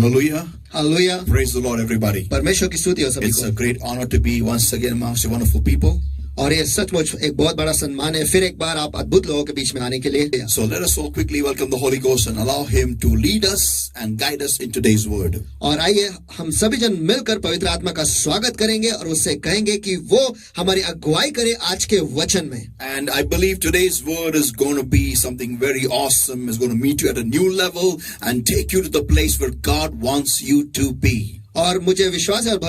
Hallelujah. Hallelujah, Praise the Lord, everybody. परमेश्वर की स्तुति हो सभी It's को। a great honor to be once again amongst you wonderful people. और ये सचमुच एक बहुत बड़ा सम्मान है फिर एक बार आप अद्भुत लोगों के बीच में आने के लिए। So let us all quickly welcome the Holy Ghost and allow Him to lead us and guide us in today's word. और आइए हम सभी जन मिलकर पवित्र आत्मा का स्वागत करेंगे और उससे कहेंगे कि वो हमारी अगुवाई करे आज के वचन में। And I believe today's word is going to be something very awesome. It's going to meet you at a new level and take you to the place where God wants you to be. और मुझे विश्वास है और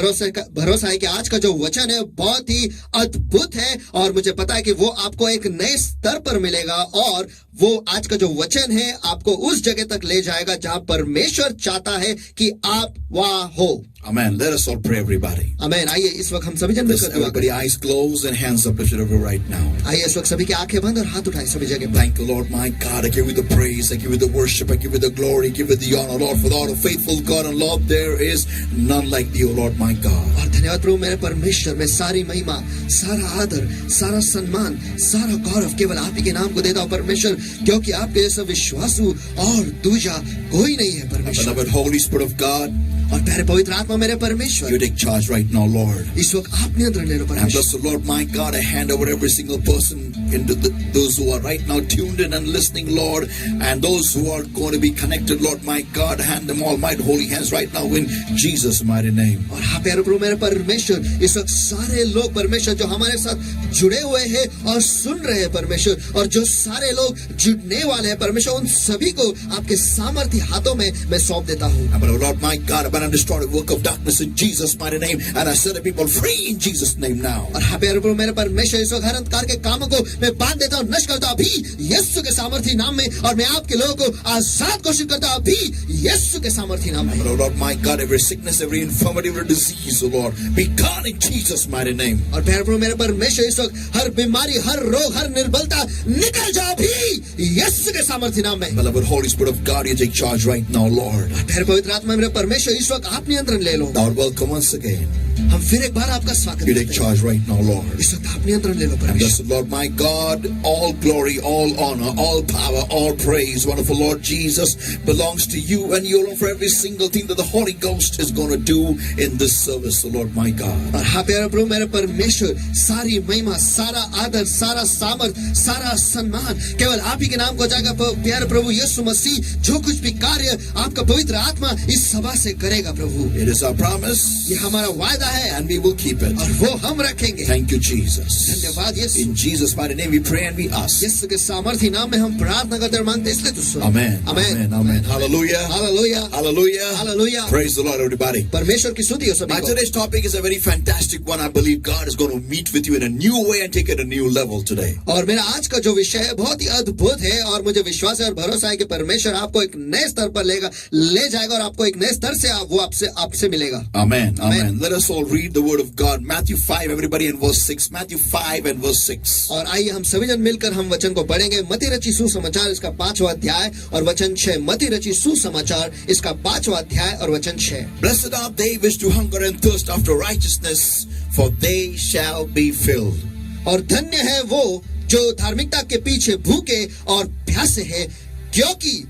भरोसा है कि आज का जो वचन है बहुत ही अद्भुत है और मुझे पता है कि वो आपको एक नए स्तर पर मिलेगा और वो आज का जो वचन है आपको उस जगह तक ले जाएगा जहां परमेश्वर चाहता है कि आप वहां हो। Amen. Let us all pray, everybody. आमीन। आइए इस वक्त हम सभी जन मिलकर दुआ Everybody, करें। eyes closed and hands up lifted over right now. आइए इस वक्त सभी की आंखें बंद और हाथ उठाएं सभी जगह पर। Thank you, Lord, my God. I give you the praise. I give you the worship. I give you the glory. I give you the honor, Lord, for thou art a faithful God. And Lord, there is none like thee, O Lord, my God. और धन्यवाद प्रभु मेरे परमेश्वर, मैं सारी महिमा, सारा आदर, सारा सम्मान, सारा गौरव केवल आप ही के नाम को देता हूँ परमेश्वर, क्योंकि आपके जैसा विश्वासु और दूजा कोई नहीं है परमेश्वर। Beloved Holy Spirit of God, और प्यारे पवित्र आत्मा मेरे परमेश्वर, you take charge right now, Lord. इस वक्त आप नियंत्रण ले लो And परमेश्वर। bless the Lord, my God. I hand over every single person into those who are right now tuned in and listening, Lord, and those who are going to be connected, Lord, my God. Hand them all my holy hands right now in Jesus' mighty name. और हाँ प्यारे प्रभु मेरे परमेश्वर, इस वक्त सारे लोग परमेश्वर जो हमारे साथ जुड़े हुए हैं और सुन रहे हैं परमेश्वर, और जो सारे लोग जुड़ने वाले हैं परमेश्वर, उन सभी को आपके सामर्थी हाथों में मैं सौंप देता हूँ। But Lord, my God, I destroy the work of darkness in Jesus' mighty name, and I set the people free in Jesus' name now. और हाँ प्यारे प्रभु मेरे परमेश्वर, इस वक्त हर अंधकार के कामों को मैं बांध देता हूँ, नष्ट करता हूँ अभी यीशु के सामर्थी नाम में, और मैं आपके लोगों को आजाद घोषित करता हूँ अभी यीशु के सामर्थी नाम में। But Lord, my God, every sickness, every infirmity, every disease, oh Lord, be gone in Jesus' mighty name. और प्यारे प्रभु मेरे परमेश्वर, इस वक्त हर बीमारी, हर रोग, हर निर्बलता निकल जाओ भी यीशु के सामर्थी नाम में। Beloved Holy Spirit of God, you take charge right now, Lord. प्यारे पवित्र आत्मा मेरे परमेश्वर, इस वक्त आप नियंत्रण ले लो। Lord, welcome once again. हम फिर एक बार आपका स्वागत You take करते हैं। charge right now, Lord. इस वक्त आप नियंत्रण ले लो And bless परमेश्वर। the Lord, my God, all glory, all honor, all power, all praise, wonderful Lord Jesus, belongs to you and you alone for every single thing that the Holy Ghost is going to do in this service, the Lord, my God. और हाँ प्यारे प्रभु मेरे परमेश्वर, सारी महिमा, सारा आदर, सारा सामर्थ, सारा सम्मान केवल आप ही के नाम को जाएगा प्यारे प्रभु यीशु मसीह। जो कुछ भी कार्य आपका पवित्र आत्मा इस सभा से करेगा प्रभु, It is our promise, ये हमारा वायदा है and we will keep it. और वो हम रखेंगे। Thank you, Jesus. धन्यवाद यीशु। In Jesus' mighty name we pray and we ask. यीशु के सामर्थी नाम में हम प्रार्थना करते और मांगते, इसलिए तो सुनो। Amen. Amen. Amen. Amen. Hallelujah. Hallelujah, Hallelujah. Hallelujah. Praise the Lord, everybody. परमेश्वर की स्तुति हो सभी My को। today's topic is a very fantastic one. I believe God is going to meet with you in a new way and take it a new level today. और मेरा आज का जो विषय है बहुत ही अद्भुत है और मुझे विश्वास है और भरोसा है कि परमेश्वर आपको एक नए स्तर पर ले जाएगा और आपको एक नए स्तर से वो आपसे मिलेगा। Amen. Amen. Let us all read the word of God. Matthew 5, everybody in verse 6. Matthew 5 and verse 6. और आइए हम सभी जन मिलकर हम वचन को पढ़ेंगे। मत्ती रची सुसमाचार इसका 5वां अध्याय और वचन 6। मत्ती रची सुसमाचार इसका 5वां अध्याय और वचन 6। Blessed are they which do hunger and thirst after righteousness, for they shall be filled. और धन्य है वो जो धार्मिकता के पीछे भूखे और प्यासे हैं, क्योंकि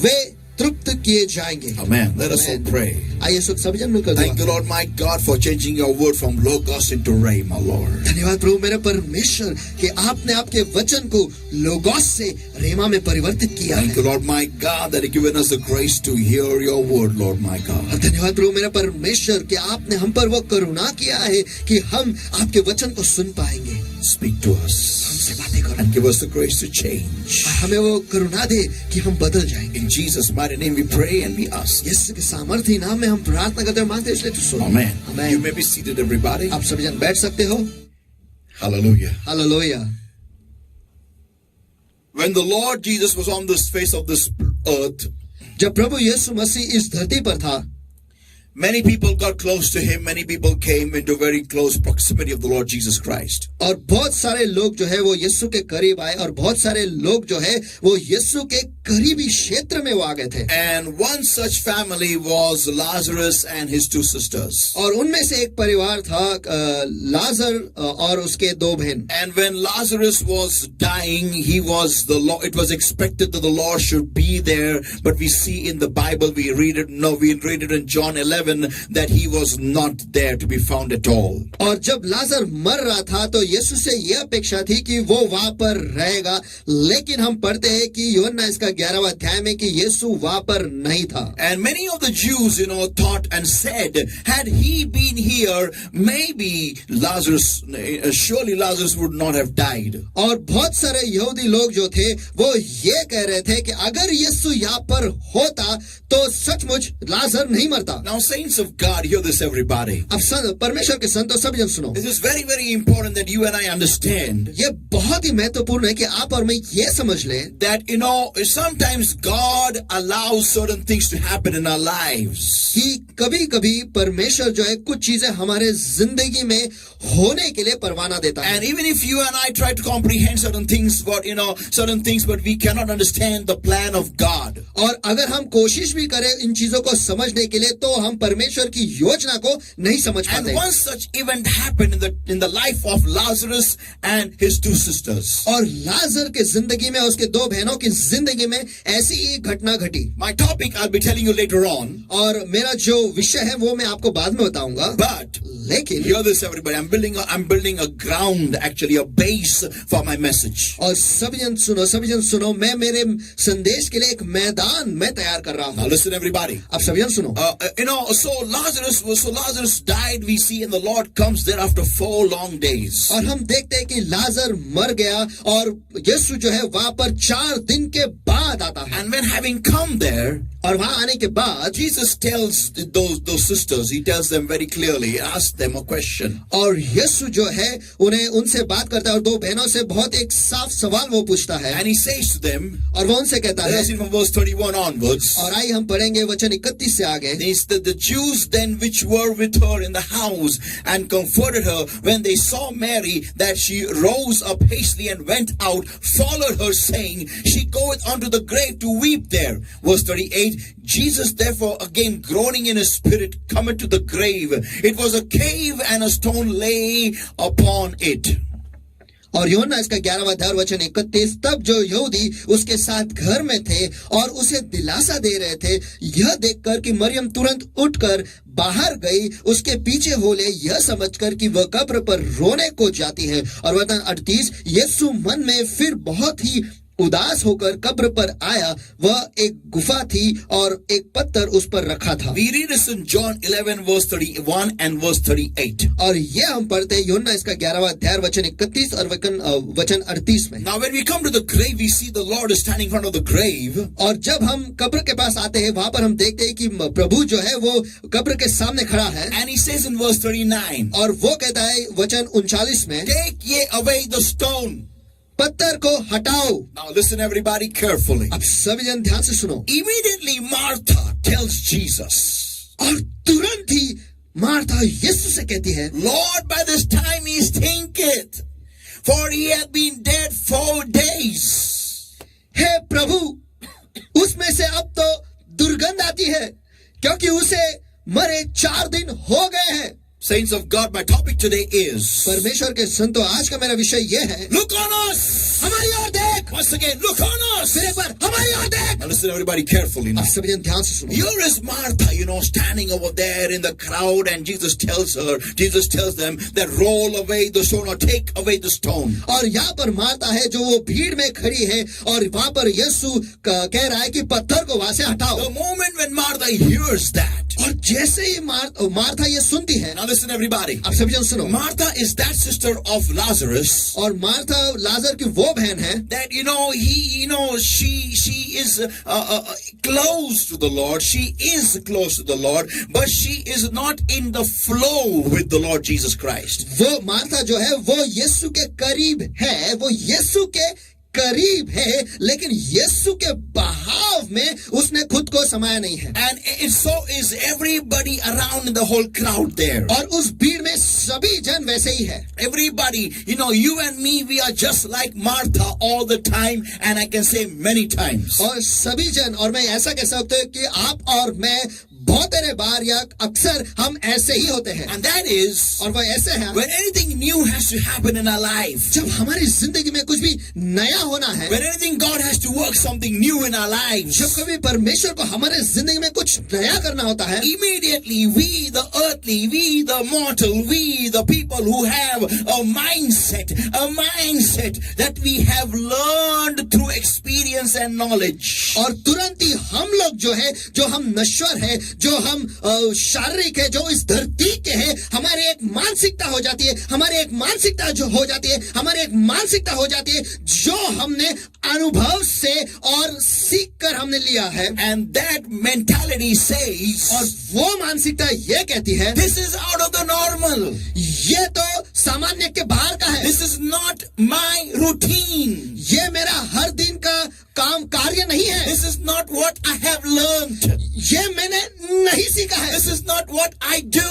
वे तृप्त किए जाएंगे। Amen. Let us all pray. आइए सभी जन मिलकर Thank you, Lord, my God, for changing your word from Logos into Rhema, Lord. धन्यवाद प्रभु मेरे परमेश्वर कि आपने आपके वचन को लोगोस से रेमा में परिवर्तित किया Thank है। you, Lord, my God, that you've given us the grace to hear your word, Lord, my God. और धन्यवाद प्रभु मेरे परमेश्वर कि आपने हम पर वो करुणा किया है कि हम आपके वचन को सुन पाएंगे। Speak to us हमसे बातें करो and give us the grace to change. और हमें वो करुणा दे कि हम बदल जाएंगे। In Jesus' mighty name we pray and we ask. यीशु के सामर्थी नाम में हम प्रार्थना करते हैं, मांगते हैं, इसलिए तो सुनो। Amen. Amen. You may be seated, everybody. आप सभी जन बैठ सकते हो। Hallelujah. Hallelujah. When the Lord Jesus was on this face of this earth, जब प्रभु यीशु मसीह इस धरती पर था, Many people got close to him. Many people came into very close proximity of the Lord Jesus Christ. और बहुत सारे लोग जो है वो यीशु के करीब आए और बहुत सारे लोग जो है वो यीशु के करीबी क्षेत्र में वो आ गए थे. And one such family was Lazarus and his two sisters. और उनमें से एक परिवार था लाजर और उसके दो बहन. And when Lazarus was dying, it was expected that the Lord should be there, but we see in the Bible, we read it in John 11 that he was not there to be found at all. और जब लाजर मर रहा था तो यीशु से यह अपेक्षा थी कि वो वहां पर रहेगा, लेकिन हम पढ़ते हैं कि यूहन्ना इसका 11वां अध्याय में कि यीशु वहां पर नहीं था. And many of the Jews, thought and said, had he been here, maybe surely Lazarus would not have died. और बहुत सारे यहूदी लोग जो थे वो ये कह रहे थे कि अगर यीशु यहाँ पर होता तो सचमुच लाजर नहीं मरता. Now, saints of God, hear this, everybody. अब परमेश्वर के संतों सभी जन सुनो. This is very, very important that you and I understand. ये बहुत ही महत्वपूर्ण है कि आप और मैं ये समझ लें That, sometimes God allows certain things to happen in our lives. कि कभी-कभी परमेश्वर जो है कुछ चीजें हमारे जिंदगी में होने के लिए परवाना देता है. And even if you and I try to comprehend certain things, but we cannot understand the plan of God. और अगर हम कोशिश भी करें इन चीजों को समझने के लिए तो हम परमेश्वर की योजना को नहीं समझ पाते. And one such event happened in the life of Lazarus and his two sisters. और लाजर के जिंदगी में उसके दो बहनों की जिंदगी में ऐसी ही घटना घटी. My topic I'll be telling you later on. और मेरा जो विषय है वो मैं आपको बाद में बताऊंगा. But लेकिन hear this, everybody. I'm building a ground, actually a base for my message. और सभी जन सुनो, मैं मेरे संदेश के लिए एक मैदान मैं तैयार कर रहा हूँ. Now listen, everybody. अब सभी जन सुनो. So Lazarus died, we see, and the Lord comes there after 4 long days. और हम देखते हैं कि लाजर मर गया और यीशु जो है वहां पर 4 दिन के बाद आता है. And when having come there, और वहां आने के बाद Jesus tells those sisters, he tells them very clearly, he asks them a question. और यीशु जो है उनसे बात करता है और दो बहनों से बहुत एक साफ सवाल वो पूछता है. And he says to them, और वो उनसे कहता है, from verse 31 onwards, और आइए हम पढ़ेंगे वचन 31 से आगे. The Jews then which were with her in the house and comforted her when they saw Mary, that she rose up hastily and went out, followed her, saying, she goeth unto the grave to weep there. Verse 38, Jesus therefore again groaning in his spirit cometh to the grave. It was a cave and a stone lay upon it. और यूहन्ना इसका 11वां अध्याय वचन 31, तब जो यहूदी उसके साथ घर में थे और उसे दिलासा दे रहे थे, यह देखकर कि मरियम तुरंत उठकर बाहर गई, उसके पीछे हो ले यह समझकर कि वह कब्र पर रोने को जाती है. और वचन 38, यीशु मन में फिर बहुत ही उदास होकर कब्र पर आया. वह एक गुफा थी और एक पत्थर उस पर रखा था. We read this in John 11 verse 31 and verse 38. और ये हम पढ़ते हैं यूहन्ना इसका 11वां अध्याय वचन 31 और वचन 38 में. Now when we come to the grave, we see the Lord is standing in front of the grave. और जब हम कब्र के पास आते हैं वहां पर हम देखते हैं कि प्रभु जो है वो कब्र के सामने खड़ा है. And he says in verse 39, और वो कहता है वचन 39 में, take ye away the stone. पत्थर को हटाओ. Now listen, everybody, carefully. अब सभी जन ध्यान से सुनो. Immediately Martha tells Jesus. और तुरंत ही मार्था यीशु से कहती है, Lord, by this time he stinketh, for he hath been dead 4 days. हे प्रभु, उसमें से अब तो दुर्गंध आती है क्योंकि उसे मरे 4 दिन हो गए हैं. Saints of God, my topic today is, परमेश्वर के संतों, आज का मेरा विषय यह है, look on us. हमारी ओर देख. Once again, look on us. फिर एक बार हमारी ओर देख. Now listen, everybody, carefully now. अब सभी जन ध्यान से सुनो. Here is Martha, standing over there in the crowd, and Jesus tells them that roll away the stone or take away the stone. और यहाँ पर मार्था है जो वो भीड़ में खड़ी है और वहां पर यीशु कह रहा है कि पत्थर को वहां से हटाओ. The moment when Martha hears that, और जैसे ही मार्था ये सुनती है. now listen, everybody. अब सभी जन सुनो. Martha is that sister of Lazarus. और मार्था लाजर की वो बहन है. That she is close to the Lord. She is close to the Lord, but she is not in the flow with the Lord Jesus Christ. वो Martha जो है वो यीशु के करीब है, वो यीशु के करीब है, लेकिन यीशु के बहाव में उसने खुद को समाया नहीं है। And it so is everybody around in the whole crowd there. और उस भीड़ में सभी जन वैसे ही है। Everybody, you and me, we are just like Martha all the time, and I can say many times. और सभी जन, और मैं ऐसा कह सकता हूँ कि आप और मैं बहुत सारे बार या अक्सर हम ऐसे ही होते हैं। And that is, और वो ऐसे है, when anything new has to happen in our life, जब हमारी जिंदगी में कुछ भी नया होना है, when anything God has to work something new in our lives, जब कभी परमेश्वर को हमारे जिंदगी में कुछ नया करना होता है, immediately we the earthly, we the mortal, we the people who have a mindset that we have learned through experience and knowledge. और तुरंत ही हम लोग जो है, जो हम नश्वर है, जो हम शारीरिक है, जो इस धरती के हैं, हमारी एक मानसिकता हो जाती है, हमारी एक मानसिकता जो हो जाती है, हमारी एक मानसिकता हो जाती है जो हमने अनुभव से और सीख कर हमने लिया है। And that mentality says, और वो मानसिकता ये कहती है, this is out of the normal. ये तो सामान्य के बाहर का है। This is not my routine. ये मेरा हर दिन का काम कार्य नहीं है। This is not what I have learned. ये मैंने नहीं सीखा है। This is not what I do.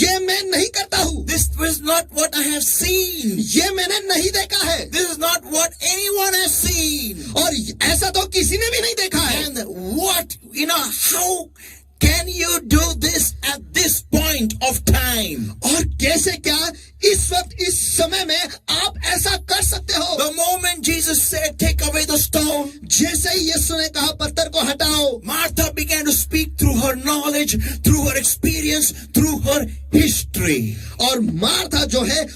ये मैं नहीं करता हूँ। This is not what I have seen. ये मैंने नहीं देखा है। This is not what anyone has seen. और ऐसा तो किसी ने भी नहीं देखा है। And what, how can you do this at this point of time? और कैसे क्या इस वक्त इस समय में आप ऐसा कर सकते हो? The moment Jesus said, take away the stone, जैसे ही यीशु ने कहा पत्थर को हटाओ, Martha began to speak through her knowledge, through her experience, through her history. और मार्था जो है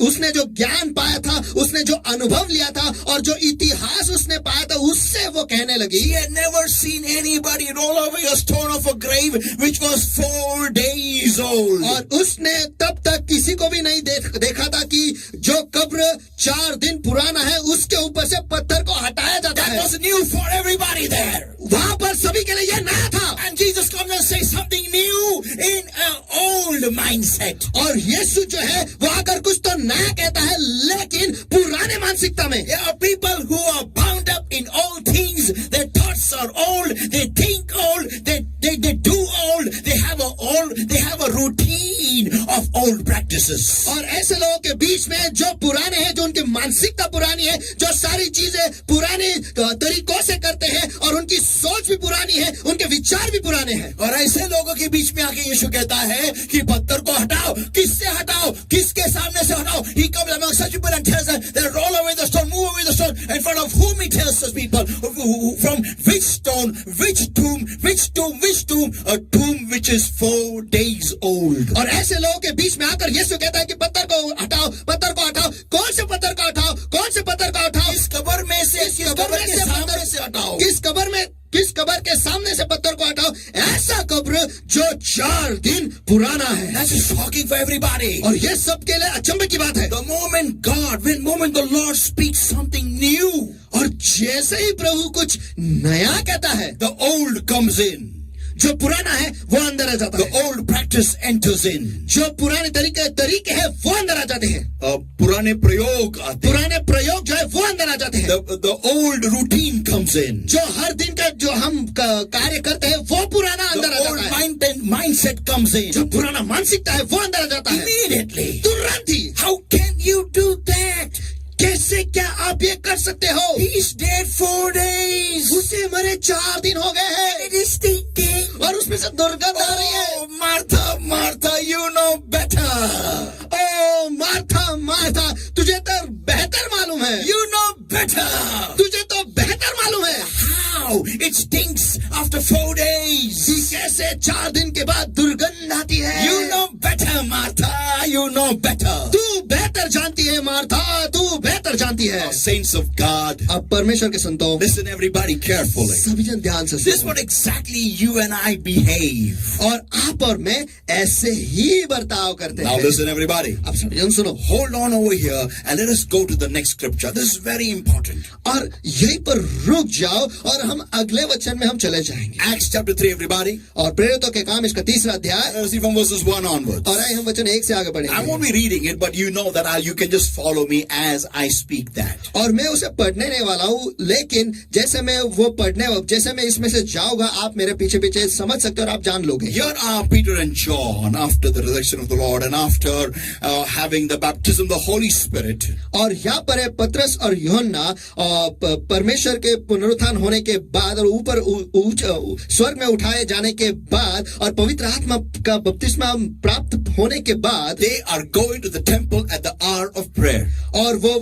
उसने जो ज्ञान पाया था, उसने जो अनुभव लिया था और जो इतिहास उसने पाया था, उससे वो कहने लगी। She had never seen anybody roll away a stone of a grave which was 4 days old. और उसने तब तक किसी को भी नहीं देखा था कि जो कब्र 4 दिन पुराना है उसके ऊपर से पत्थर को हटाया जाता है। That was new for everybody there. वहां पर सभी के लिए यह नया था। And Jesus comes and says something new in an old mindset. और यीशु जो है वो आकर कुछ तो नया कहता है, लेकिन पुराने मानसिकता में। There are people who are bound up in old things. Their thoughts are old. They think old. They do old. They have a routine of old practices. और ऐसे लोगों के बीच में जो पुराने हैं, जो उनकी मानसिकता पुरानी है, जो सारी चीजें पुराने तरीकों से करते हैं और उनकी सोच भी पुरानी है, उनके विचार भी पुराने हैं। और ऐसे लोगों के बीच में आके यीशु कहता है कि पत्थर को हटाओ। किससे हटाओ? किसके सामने से हटाओ? He comes among such people and tells them, they roll away the stone, move away the stone. In front of whom he tells those people, from which stone, which tomb, a tomb which is 4 days old. और ऐसे लोगों के बीच में आकर यीशु कहता है कि पत्थर को हटाओ, पत्थर को हटाओ। कौन से पत्थर को हटाओ? कौन से पत्थर को हटाओ? इस कब्र में से, किस कब्र के सामने से हटाओ? किस कब्र के सामने से पत्थर को हटाओ? ऐसा कब्र जो 4 दिन पुराना है। That's shocking for everybody. और ये सबके लिए अचंभे की बात है। The moment the Lord speaks something new, और जैसे ही प्रभु कुछ नया कहता है, the old comes in. जो पुराना है वो अंदर आ जाता है। The old practice enters in. जो पुराने तरीके हैं वो अंदर आ जाते हैं। पुराने प्रयोग आते हैं। पुराने प्रयोग जो है वो अंदर आ जाते हैं। The old routine comes in. जो हर दिन का जो हम कार्य करते हैं वो पुराना अंदर आ जाता है। The old mindset comes in. जो पुराना मानसिकता है वो अंदर आ जाता है। Immediately. तुरंत ही। How can you do that? कैसे क्या आप ये कर सकते हो? He's dead 4 days. उसे मरे 4 दिन हो गए हैं। It is stinking. और उसमें से दुर्गंध आ रही है। Oh, Martha, you know better. Oh, Martha, तुझे तो बेहतर मालूम है। You know better. तुझे तो बेहतर मालूम है। How? It stinks after 4 days. कैसे 4 दिन के बाद दुर्गंध आती है? You know better, Martha. You know better. तू बेहतर जानती है मार्था, तू बेहतर जानती है। Saints of God. अब परमेश्वर के संतों, Listen everybody carefully. सभी जन ध्यान से This is सुनो। what exactly you and I behave. और आप और मैं ऐसे ही बर्ताव करते Now हैं। listen everybody. अब सभी जन सुनो। Hold on over here and let us go to the next scripture. This is very important. और यहीं पर रुक जाओ और हम अगले वचन में हम चले जाएंगे। Acts chapter 3 everybody. और प्रेरितों के काम इसका 3रा अध्याय। Let's see from verses 1 onwards. और आइए हम वचन 1 से आगे I बढ़ेंगे। won't be reading it, but you know that you can just follow me as I I speak that. और मैं उसे पढ़ने नहीं वाला हूँ, लेकिन जैसे मैं इसमें से जाऊंगा, आप मेरे पीछे पीछे समझ सकते हो और आप जान लोगे. Here are Peter and John after the resurrection of the Lord and after having the baptism of the Holy Spirit. और यहाँ पर है पतरस और यूहन्ना परमेश्वर के पुनरुत्थान होने के बाद और ऊपर स्वर्ग में उठाए जाने के बाद और पवित्र आत्मा का बपतिस्मा प्राप्त होने के बाद They are going to the temple at the hour of prayer. और वो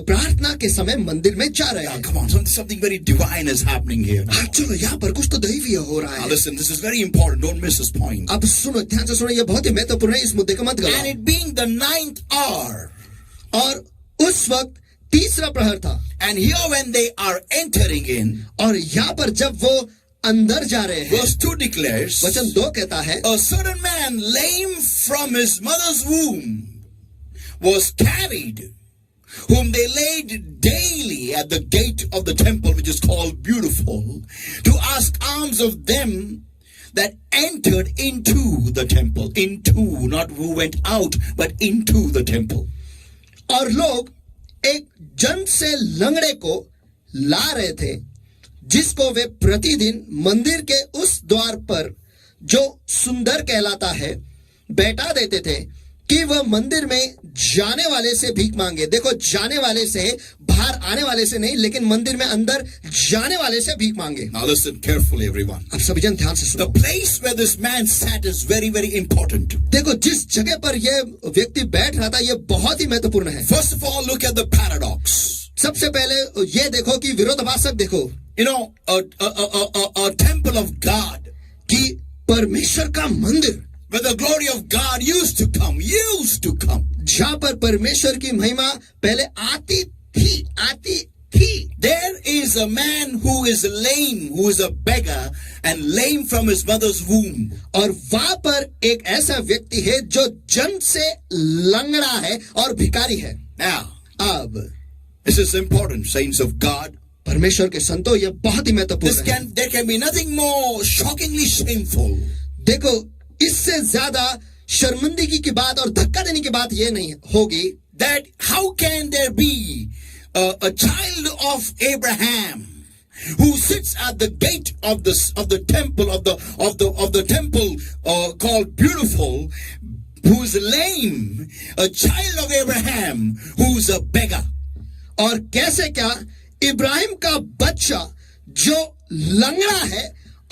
प्रार्थना के समय मंदिर में जा रहे हैं. Come on, something very divine is happening here. चलो यहाँ पर कुछ तो दैवीय हो रहा Now है. listen, this is very important. Don't miss this point. अब सुनो, ध्यान से सुनो, ये बहुत ही महत्वपूर्ण है, इस मुद्दे को मत And गवाओ. it being the 9th hour, और उस वक्त तीसरा प्रहर था. and here when they are entering in, और यहाँ पर जब वो अंदर जा रहे हैं, verse 2 declares, वचन 2 कहता है, a certain man lame from his mother's womb was carried, whom they laid daily at the gate of the temple, which is called Beautiful, to ask alms of them that entered into the temple. Into, not who went out, but into the temple. और लोग एक जन से लंगड़े को ला रहे थे, जिसको वे प्रतिदिन मंदिर के उस द्वार पर, जो सुंदर कहलाता है, बैठा देते थे कि वह मंदिर में जाने वाले से भीख मांगे. देखो, जाने वाले से, बाहर आने वाले से नहीं, लेकिन मंदिर में अंदर जाने वाले से भीख मांगे. Now listen carefully, everyone. अब सभी जन ध्यान से The सुनो. place where this man sat is very, very important. देखो, जिस जगह पर यह व्यक्ति बैठ रहा था, यह बहुत ही महत्वपूर्ण है. First of all, look at the paradox. सबसे पहले ये देखो कि विरोधाभासक देखो. You know, a temple of God, कि परमेश्वर का मंदिर, where the glory of God used to come. जहाँ पर परमेश्वर की महिमा पहले आती थी. There is a man who is lame, who is a beggar and lame from his mother's womb. और वहां पर एक ऐसा व्यक्ति है जो जन्म से लंगड़ा है और भिखारी है. Now, अब this is important, saints of God. परमेश्वर के संतो, यह बहुत ही महत्वपूर्ण है. There can be nothing more shockingly shameful देखो, इससे ज्यादा शर्मिंदगी की बात और धक्का देने की बात यह नहीं होगी. that how can there be a child of Abraham who sits at the gate of the temple of the temple called Beautiful, who is lame, a child of Abraham who is a beggar. और कैसे क्या इब्राहिम का बच्चा जो लंगड़ा है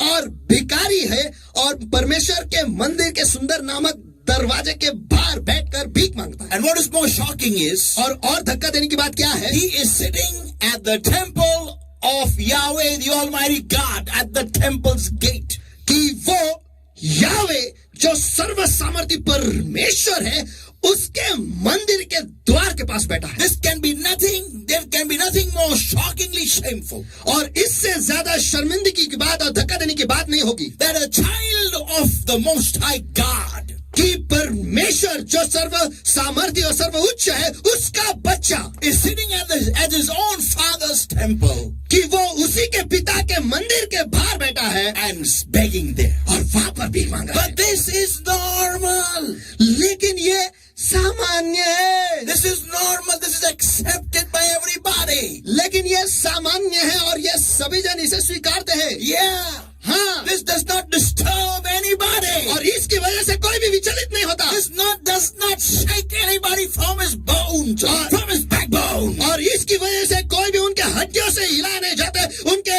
और भिखारी है और परमेश्वर के मंदिर के सुंदर नामक दरवाजे के बाहर बैठकर भीख मांगता है. And what is more shocking is, और धक्का देने की बात क्या है? he is sitting at the temple of Yahweh, the Almighty God, at the temple's gate. कि वो यावे जो सर्व सामर्थी परमेश्वर है, उसके मंदिर के द्वार के पास बैठा है. There can be nothing more shockingly shameful. और इससे ज्यादा शर्मिंदगी की बात और धक्का देने की बात नहीं होगी. That a child of the Most High God, कि परमेश्वर जो सर्व सामर्थी और सर्व उच्च है, उसका बच्चा is sitting at his own father's temple, कि वो उसी के पिता के मंदिर के बाहर बैठा है and begging there. और वहां पर भीख मांग रहा है. But this is normal. लेकिन ये सामान्य है. This is normal. This is accepted by everybody. लेकिन ये सामान्य है और ये सभी जन इसे स्वीकारते हैं. Yeah. हाँ. This does not disturb anybody. और इसकी वजह से कोई भी विचलित नहीं होता. This does not shake anybody from his bones, from his backbone. और इसकी वजह से कोई भी उनके हड्डियों से हिला नहीं जाते, उनके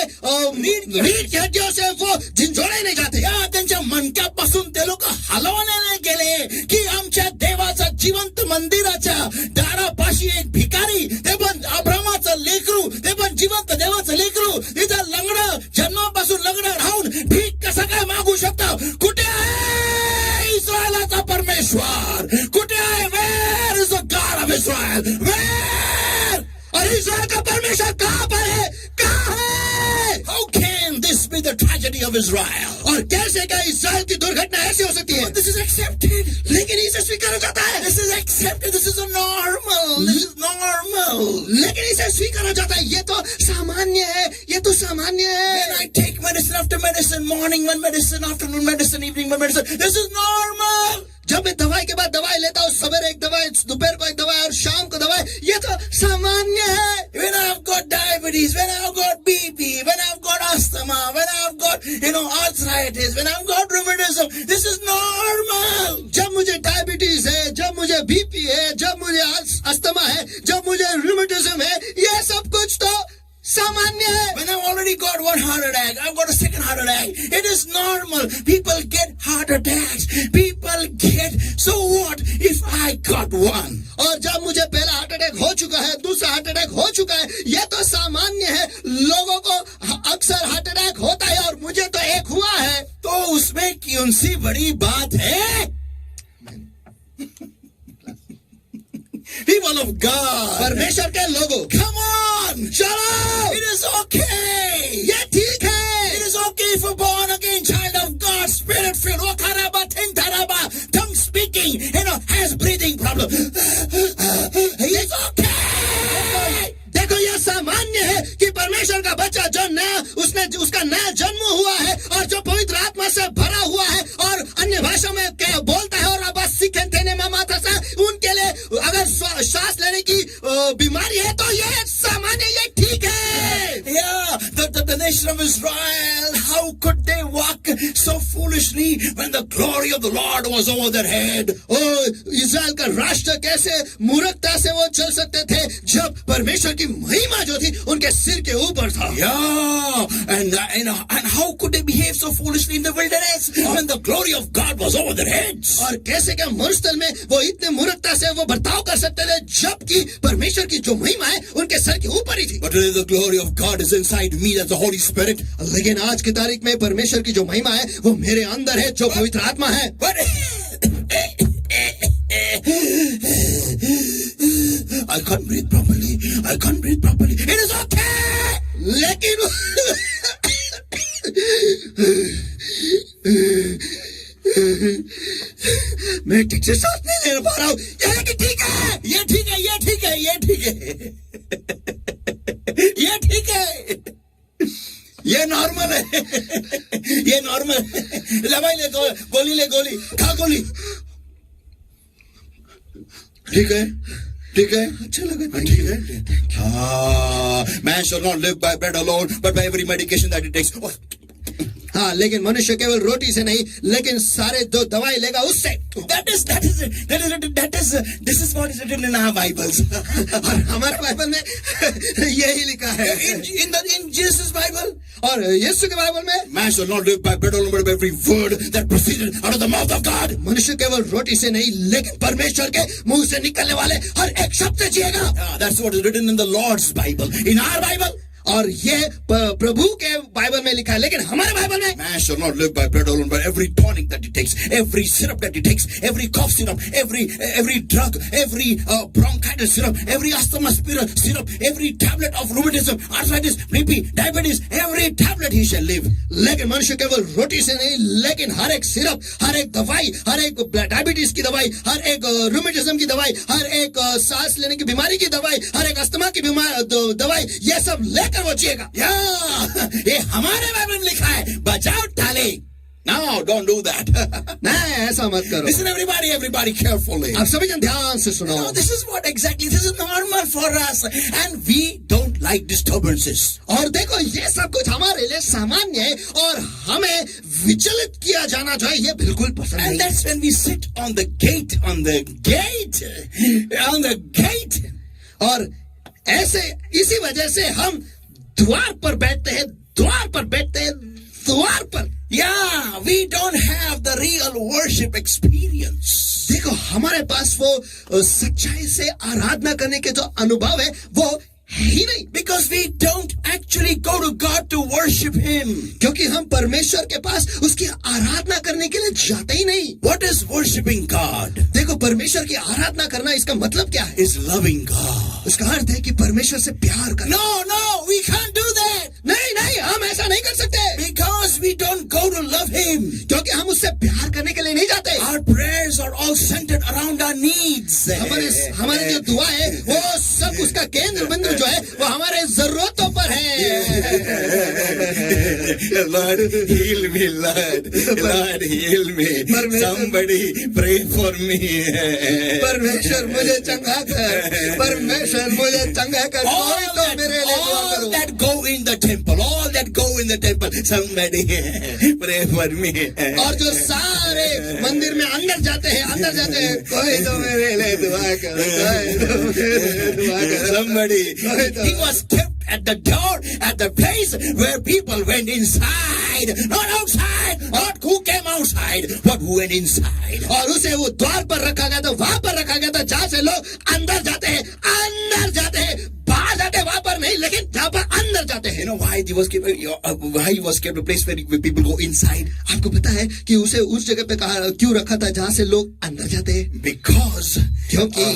रीढ़ की हड्डियों से वो झिंझोड़े नहीं जाते. या त्यांच्या मणक्यापासून ते लोक हलवले नाही गेले की आमच्या देवाच्या जिवंत मंदिराच्या दारापाशी एक भिकारी, ते पण अब्रामाचं लेकरू, ते पण जिवंत देवाचं लेकरू, इथं लंगडं, जन्मापासून लंगडं राहून भीक कसं काय मागू शकतो? कुठे आहे इस्रायलाचा परमेश्वर? कुठे आहे? Where is the God of Israel? Where? और इस्राएल का परमेश्वर कहाँ पर है? कहाँ है? How can this be the tragedy of Israel? और कैसे क्या इस्राएल की दुर्घटना ऐसी हो सकती है? But this is accepted. लेकिन इसे स्वीकारा जाता है. This is accepted. This is a normal. This is normal. लेकिन इसे स्वीकारा जाता है. ये तो सामान्य है. ये तो सामान्य When है. I take medicine after medicine, morning one medicine, afternoon medicine, evening one medicine. This is normal. जब मैं दवाई के बाद दवाई लेता हूँ, सवेरे एक दवाई, दोपहर को एक दवाई और शाम को दवाई, ये तो सामान्य है. When I've got diabetes, when I've got BP, when I've got asthma, when I've got, arthritis, when I've got rheumatism, this is normal. जब मुझे डायबिटीज है, जब मुझे बीपी है, जब मुझे अस्थमा है, जब मुझे रूमेटिज्म है, ये सब कुछ तो सामान्य है. When I've already got one heart attack, I've got a second heart attack. It is normal. People get heart attacks. People get, so what if I got one? और जब मुझे पहला हार्ट अटैक हो चुका है, दूसरा हार्ट अटैक हो चुका है, ये तो सामान्य है. लोगों को अक्सर हार्ट अटैक होता है और मुझे तो एक हुआ है. तो उसमें कौन सी बड़ी बात है? People of God, परमेश्वर के लोगों, come on, चलो, it is okay. ये ठीक है. It is okay for born again child of God, spirit filled, okaraba, tentaraba, tongue speaking, has breathing problem. It's okay. देखो ये सामान्य है कि परमेश्वर का बच्चा जो नया उसका नया जन्म हुआ है और जो पवित्र आत्मा से भरा हुआ है और अन्य भाषा में बोलता है और अब सीखे थे माता से उनके लिए अगर सांस लेने की बीमारी है तो ये सामान्य, ये ठीक है. Yeah, the nation of Israel, how could they walk so foolishly when the glory of the Lord was over their head? इस्राएल का राष्ट्र कैसे मूर्खता से वो चल सकते थे जब परमेश्वर की महिमा जो थी उनके सिर के ऊपर था. Yeah, and how could they behave so foolishly in the wilderness when the glory of God was over their heads? और कैसे क्या मरुस्थल में वो इतने मूर्खता से वो बर्ताव कर सकते थे जबकि परमेश्वर की जो महिमा है उनके सर के ऊपर ही थी. But today the glory of God is inside me, that's the Holy Spirit. लेकिन आज की तारीख में परमेश्वर की जो महिमा है वो मेरे अंदर है, जो पवित्र आत्मा है. But I can't breathe properly. I can't breathe properly. It is okay. लेकिन मैं ठीक से सांस नहीं ले पा रहा हूँ. ये ठीक है, ये ठीक है, ये ठीक है, ये ठीक है, ये ठीक है, ये नॉर्मल है, ये नॉर्मल है. दवाई ले, गोली ले, गोली खा, गोली. ठीक है, ठीक है, अच्छा लगा. ठीक है. Man shall not live by bread alone, but by every medication that he takes. हाँ, लेकिन मनुष्य केवल रोटी से नहीं लेकिन सारे जो दवाई लेगा उससे. This is what is written in our Bibles. और हमारे बाइबल में यही लिखा है. In Jesus' Bible. और यीशु के बाइबल में Man shall not live by bread alone, but by every word that proceeded out of the mouth of God. मनुष्य केवल रोटी से नहीं लेकिन परमेश्वर के मुंह से निकलने वाले हर एक शब्द से जिएगा. That's what is written in the Lord's Bible. In our Bible. और ये प्रभु के बाइबल में लिखा है, लेकिन हमारे बाइबल में Man shall not live by bread alone, but every tonic that he takes, every syrup that he takes, every cough syrup, every drug, every bronchitis syrup, every asthma syrup, every tablet of rheumatism, arthritis, BP, diabetes, every tablet he shall live. लेकिन मनुष्य केवल रोटी से नहीं लेकिन हर एक syrup, हर एक दवाई, हर एक डायबिटीज की दवाई, हर एक रूमेटिज्म की दवाई, हर एक सांस लेने की बीमारी की दवाई, हर एक अस्थमा की दवाई, ये सब लेकर वो जिएगा. ये हमारे बाइबल में लिखा है. बचाओ टाले. No, don't do that. नहीं, ऐसा मत करो. Listen everybody carefully. आप सभी जन ध्यान से सुनो. No, this is what exactly, this is normal for us and we don't like disturbances. और देखो ये सब कुछ हमारे लिए सामान्य है और हमें विचलित किया जाना चाहिए, ये बिल्कुल पसंद नहीं. And that's when we sit on the gate. और ऐसे इसी वजह से हम द्वार पर बैठते हैं. Yeah, we don't have the real worship experience. देखो हमारे पास वो सच्चाई से आराधना करने के जो अनुभव है वो है ही नहीं. Because we don't actually go to God to worship Him. क्योंकि हम परमेश्वर के पास उसकी आराधना करने के लिए जाते ही नहीं. What is worshiping God? देखो परमेश्वर की आराधना करना इसका मतलब क्या है? Is loving God. उसका अर्थ है कि परमेश्वर से प्यार करना. No, we can't do that. नहीं, हम ऐसा नहीं कर सकते. Because we don't go to love Him. क्योंकि हम उससे प्यार करने के लिए नहीं जाते. Our prayers are all centered around our needs. हमारे जो दुआ है वो सब उसका केंद्र बिंदु जो है वो हमारे जरूरतों पर है. Lord, heal me, Lord. Lord, heal me. Somebody pray for me. परमेश्वर मुझे चंगा कर, परमेश्वर मुझे चंगा कर, कोई तो मेरे लिए दुआ All करो। that go in the temple, all that go in the temple, somebody pray for me. और जो सारे मंदिर में अंदर जाते हैं, कोई तो मेरे लिए दुआ करो, कोई तो मेरे लिए दुआ करो। Somebody, कोई तो- he was kept at the door, at the place where people went inside, not outside, not who came outside, but who went inside. और उसे वो द्वार पर रखा गया था, वहां पर रखा गया था जहां से लोग अंदर जाते हैं, बाहर जाते हैं, वहां पर नहीं, लेकिन जहां पर अंदर जाते हैं। You know why he was kept? Why he was kept a place where people go inside? आपको पता है कि उसे उस जगह पे कहा क्यों रखा था जहां से लोग अंदर जाते हैं? Because क्योंकि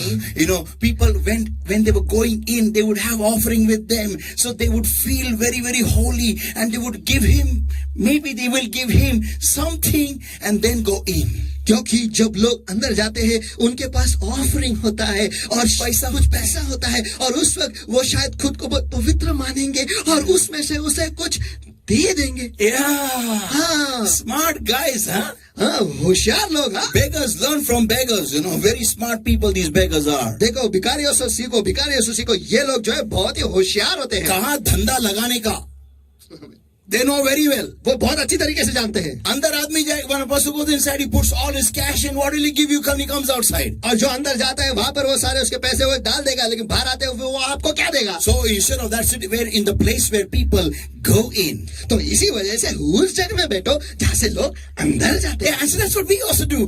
people when they were going in, they would have offering with them, so they would feel very, very holy, and they would give him. Maybe they will give him something and then go in. क्योंकि जब लोग अंदर जाते हैं उनके पास offering होता है और कुछ पैसा होता है, और उस वक्त वो शायद खुद को बहुत पवित्र मानेंगे और उसमें से उसे कुछ दे देंगे। Yeah. हाँ, Smart guys, huh? हाँ, होशियार लोग। हाँ, Beggars learn from beggars. Very smart people these beggars are. देखो भिखारियों से सीखो, ये लोग जो है बहुत ही होशियार होते हैं। कहाँ धंधा लगाने का they know very well. वो बहुत अच्छी तरीके से जानते हैं। अंदर आदमी जाए, when a person goes inside, he puts all his cash in. What will he give you when he comes outside? और जो अंदर जाता है वहां पर वो सारे उसके पैसे वो डाल देगा, लेकिन बाहर आते हुए वो आपको क्या देगा? So instead of that, where in the place where people go in. तो इसी वजह से उस जगह में बैठो जहां से लोग अंदर जाते हैं। Yeah, and so that's what we also do.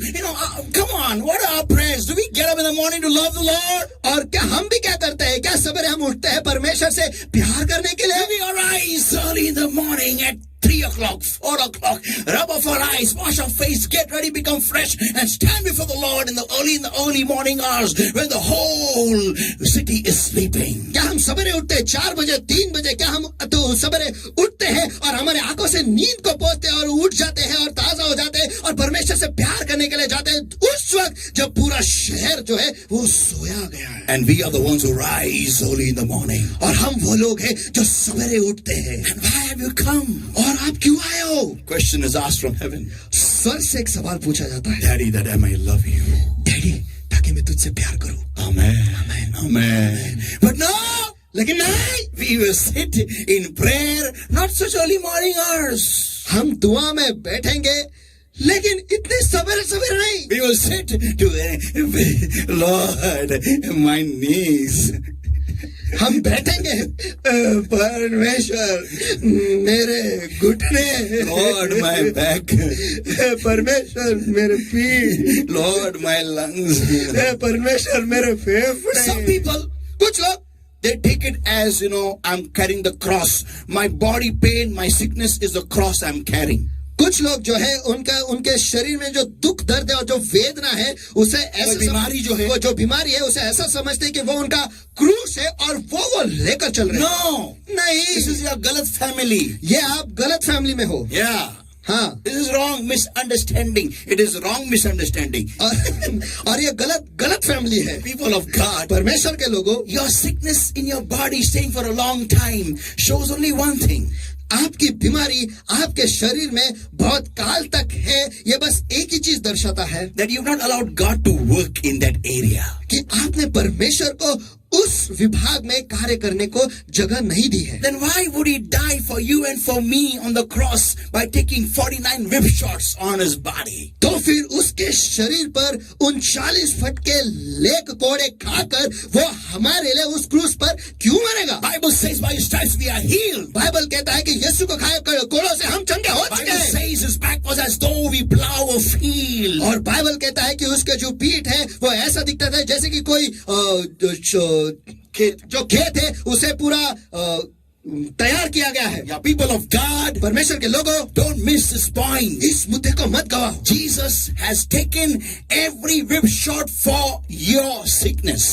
Come on, what are our prayers? Do we get up in the morning to love the Lord? और क्या हम भी क्या करते हैं? क्या सवेरे हम उठते हैं परमेश्वर से प्यार करने के लिए? Do we arise early in the morning at 3 o'clock, 4 o'clock, rub off our eyes, wash our face, get ready, become fresh, and stand before the Lord in the early morning hours when the whole city is sleeping? क्या हम सवेरे उठते हैं 4 बजे 3 बजे? क्या हम तो सवेरे उठते हैं और हमारे आंखों से नींद को पोंछते हैं और उठ जाते हैं और ताजा हो जाते हैं और परमेश्वर से प्यार करने के लिए जाते हैं उस वक्त जब पूरा शहर जो है वो सोया गया है? And we are the ones who rise early in the morning. और हम वो लोग हैं जो सवेरे उठते हैं। And why have you come? और आप क्यों आए हो? Question is asked from heaven. स्वर्ग से एक सवाल पूछा जाता है, Daddy, that I may love you. Daddy ताकि मैं तुझसे प्यार करूं। Amen. Amen. But no, लेकिन नहीं, we will sit in prayer, not such early morning hours. हम दुआ में बैठेंगे लेकिन इतने सवेरे सवेरे नहीं। We will sit to Lord, my knees. हम बैठेंगे परमेश्वर मेरे घुटने, Lord, my back. परमेश्वर मेरे पीठ, Lord, my lungs. परमेश्वर मेरे फेफड़े। Some people, कुछ लोग they take it as, I'm carrying the cross. My body pain, my sickness is the cross I'm carrying. कुछ लोग जो है उनके शरीर में जो दुख दर्द है और जो वेदना है उसे ऐसा बीमारी जो है, वो जो बीमारी है उसे ऐसा समझते हैं कि वो उनका क्रूस है और वो लेकर चल रहे हैं। No, नहीं, this is your गलत family. ये आप गलत फैमिली में हो। Yeah. हाँ, This is wrong misunderstanding. It is wrong misunderstanding. और ये गलत फैमिली है। People of God, परमेश्वर के लोगों, your sickness in your body staying for a long time shows only one thing. आपकी बीमारी आपके शरीर में बहुत काल तक है, ये बस एक ही चीज दर्शाता है That you've not allowed God to work in that area. कि आपने परमेश्वर को उस विभाग में कार्य करने को जगह नहीं दी है। Then why would he die for you and for me on the cross by taking 49 whip shots on his body? तो फिर उसके शरीर पर 39 फटके लेक कोड़े खाकर वो हमारे लिए उस क्रूस पर क्यों मरेगा? Bible says by his stripes we are healed. Bible कहता है कि यीशु को खाए कोड़ों से हम चंगे हो चुके Bible हैं। says his back was as though we plow a field. और बाइबल कहता है कि उसका जो पीठ है वो ऐसा दिखता था जैसे कि कोई जो खेत है उसे पूरा तैयार किया गया है। Yeah, people of God, परमेश्वर के लोगों, don't miss this point. इस मुद्दे को मत गवाओ। Jesus has taken every whip shot for your sickness.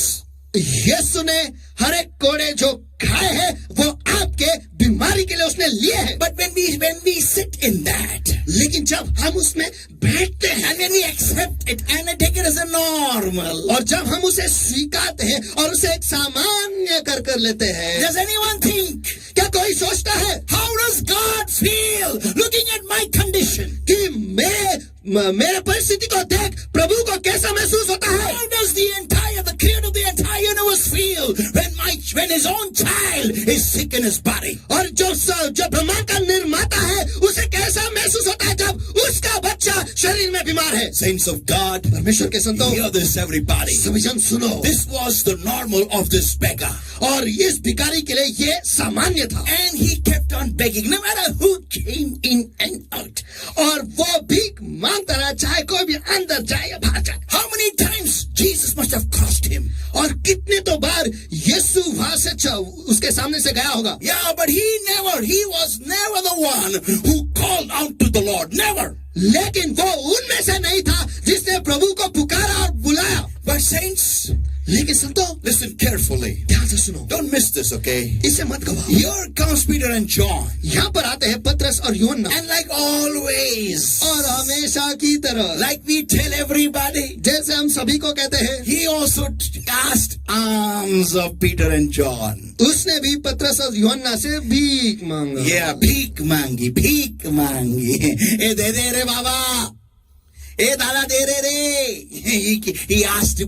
यीशु ने हर एक कोड़े जो खाए हैं वो आपके बीमारी के लिए उसने लिए हैं। But when we sit in that, लेकिन जब हम उसमें बैठते हैं and when we accept it and take it as a normal, और जब हम उसे स्वीकारते हैं और उसे एक सामान्य कर लेते हैं, does anyone think क्या कोई सोचता है how does God feel looking at my condition? कि मेरे परिस्थिति को देख प्रभु को कैसा महसूस होता है? How does the creator of the entire universe feel when his own child is sick in his body? और जो ब्रह्मांड का निर्माता है उसे कैसा महसूस होता है जब उसका बच्चा शरीर में बीमार है? Saints of God, परमेश्वर के संतों, hear this everybody. सभी जन सुनो, This was the normal of this beggar. और इस भिखारी के लिए ये सामान्य था, And he kept on begging, no matter who came in and out. और वो भीख मांगता रहा, चाहे कोई भी अंदर जाए या बाहर जाए। How many times Jesus must have crossed him? और कितने तो बार यीशु वहां से उसके सामने से गया होगा। Yeah, but he was never the one who called out to the Lord. Never. लेकिन वो उनमें से नहीं था जिसने प्रभु को पुकारा और बुलाया। But saints, लेकिन संतों, listen carefully. ध्यान से सुनो, Don't miss this, okay? इसे मत गवाओ। Here comes Peter and John. यहाँ पर आते हैं पतरस और यूहन्ना, And like always, और हमेशा की तरह, like we tell everybody, जैसे हम सभी को कहते हैं, he also asked alms of Peter and John. उसने भी पतरस और यूहन्ना से भीख मांगा। Yeah, भीख मांगी. ए दे दे रे बाबा, ए दादा दे रे. He asked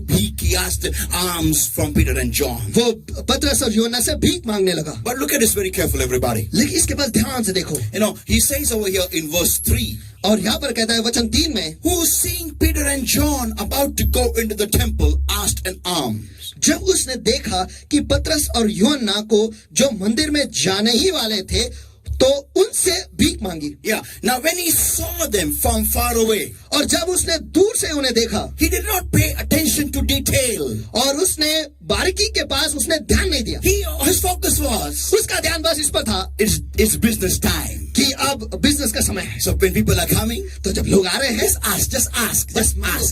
alms from Peter and John. वो पतरस और यूहन्ना से भीख मांगने लगा। But look at this very carefully, everybody. लेकिन इसके पास ध्यान से देखो, You know, he says over here in verse 3, और यहाँ पर कहता है वचन 3 में, who seeing Peter and John about to go into the temple asked an alms. जब उसने देखा कि पतरस और यूहन्ना को जो मंदिर में जाने ही वाले थे, तो उनसे भीख मांगी। Yeah. Now when he saw them from far away, और जब उसने दूर से उन्हें देखा, he did not pay attention to detail. और उसने बारीकी के पास उसने ध्यान नहीं दिया। His focus was, उसका ध्यान बस इस पर था it's business time. कि अब बिजनेस का समय है। So when people are coming, तो जब लोग आ रहे हैं, just ask.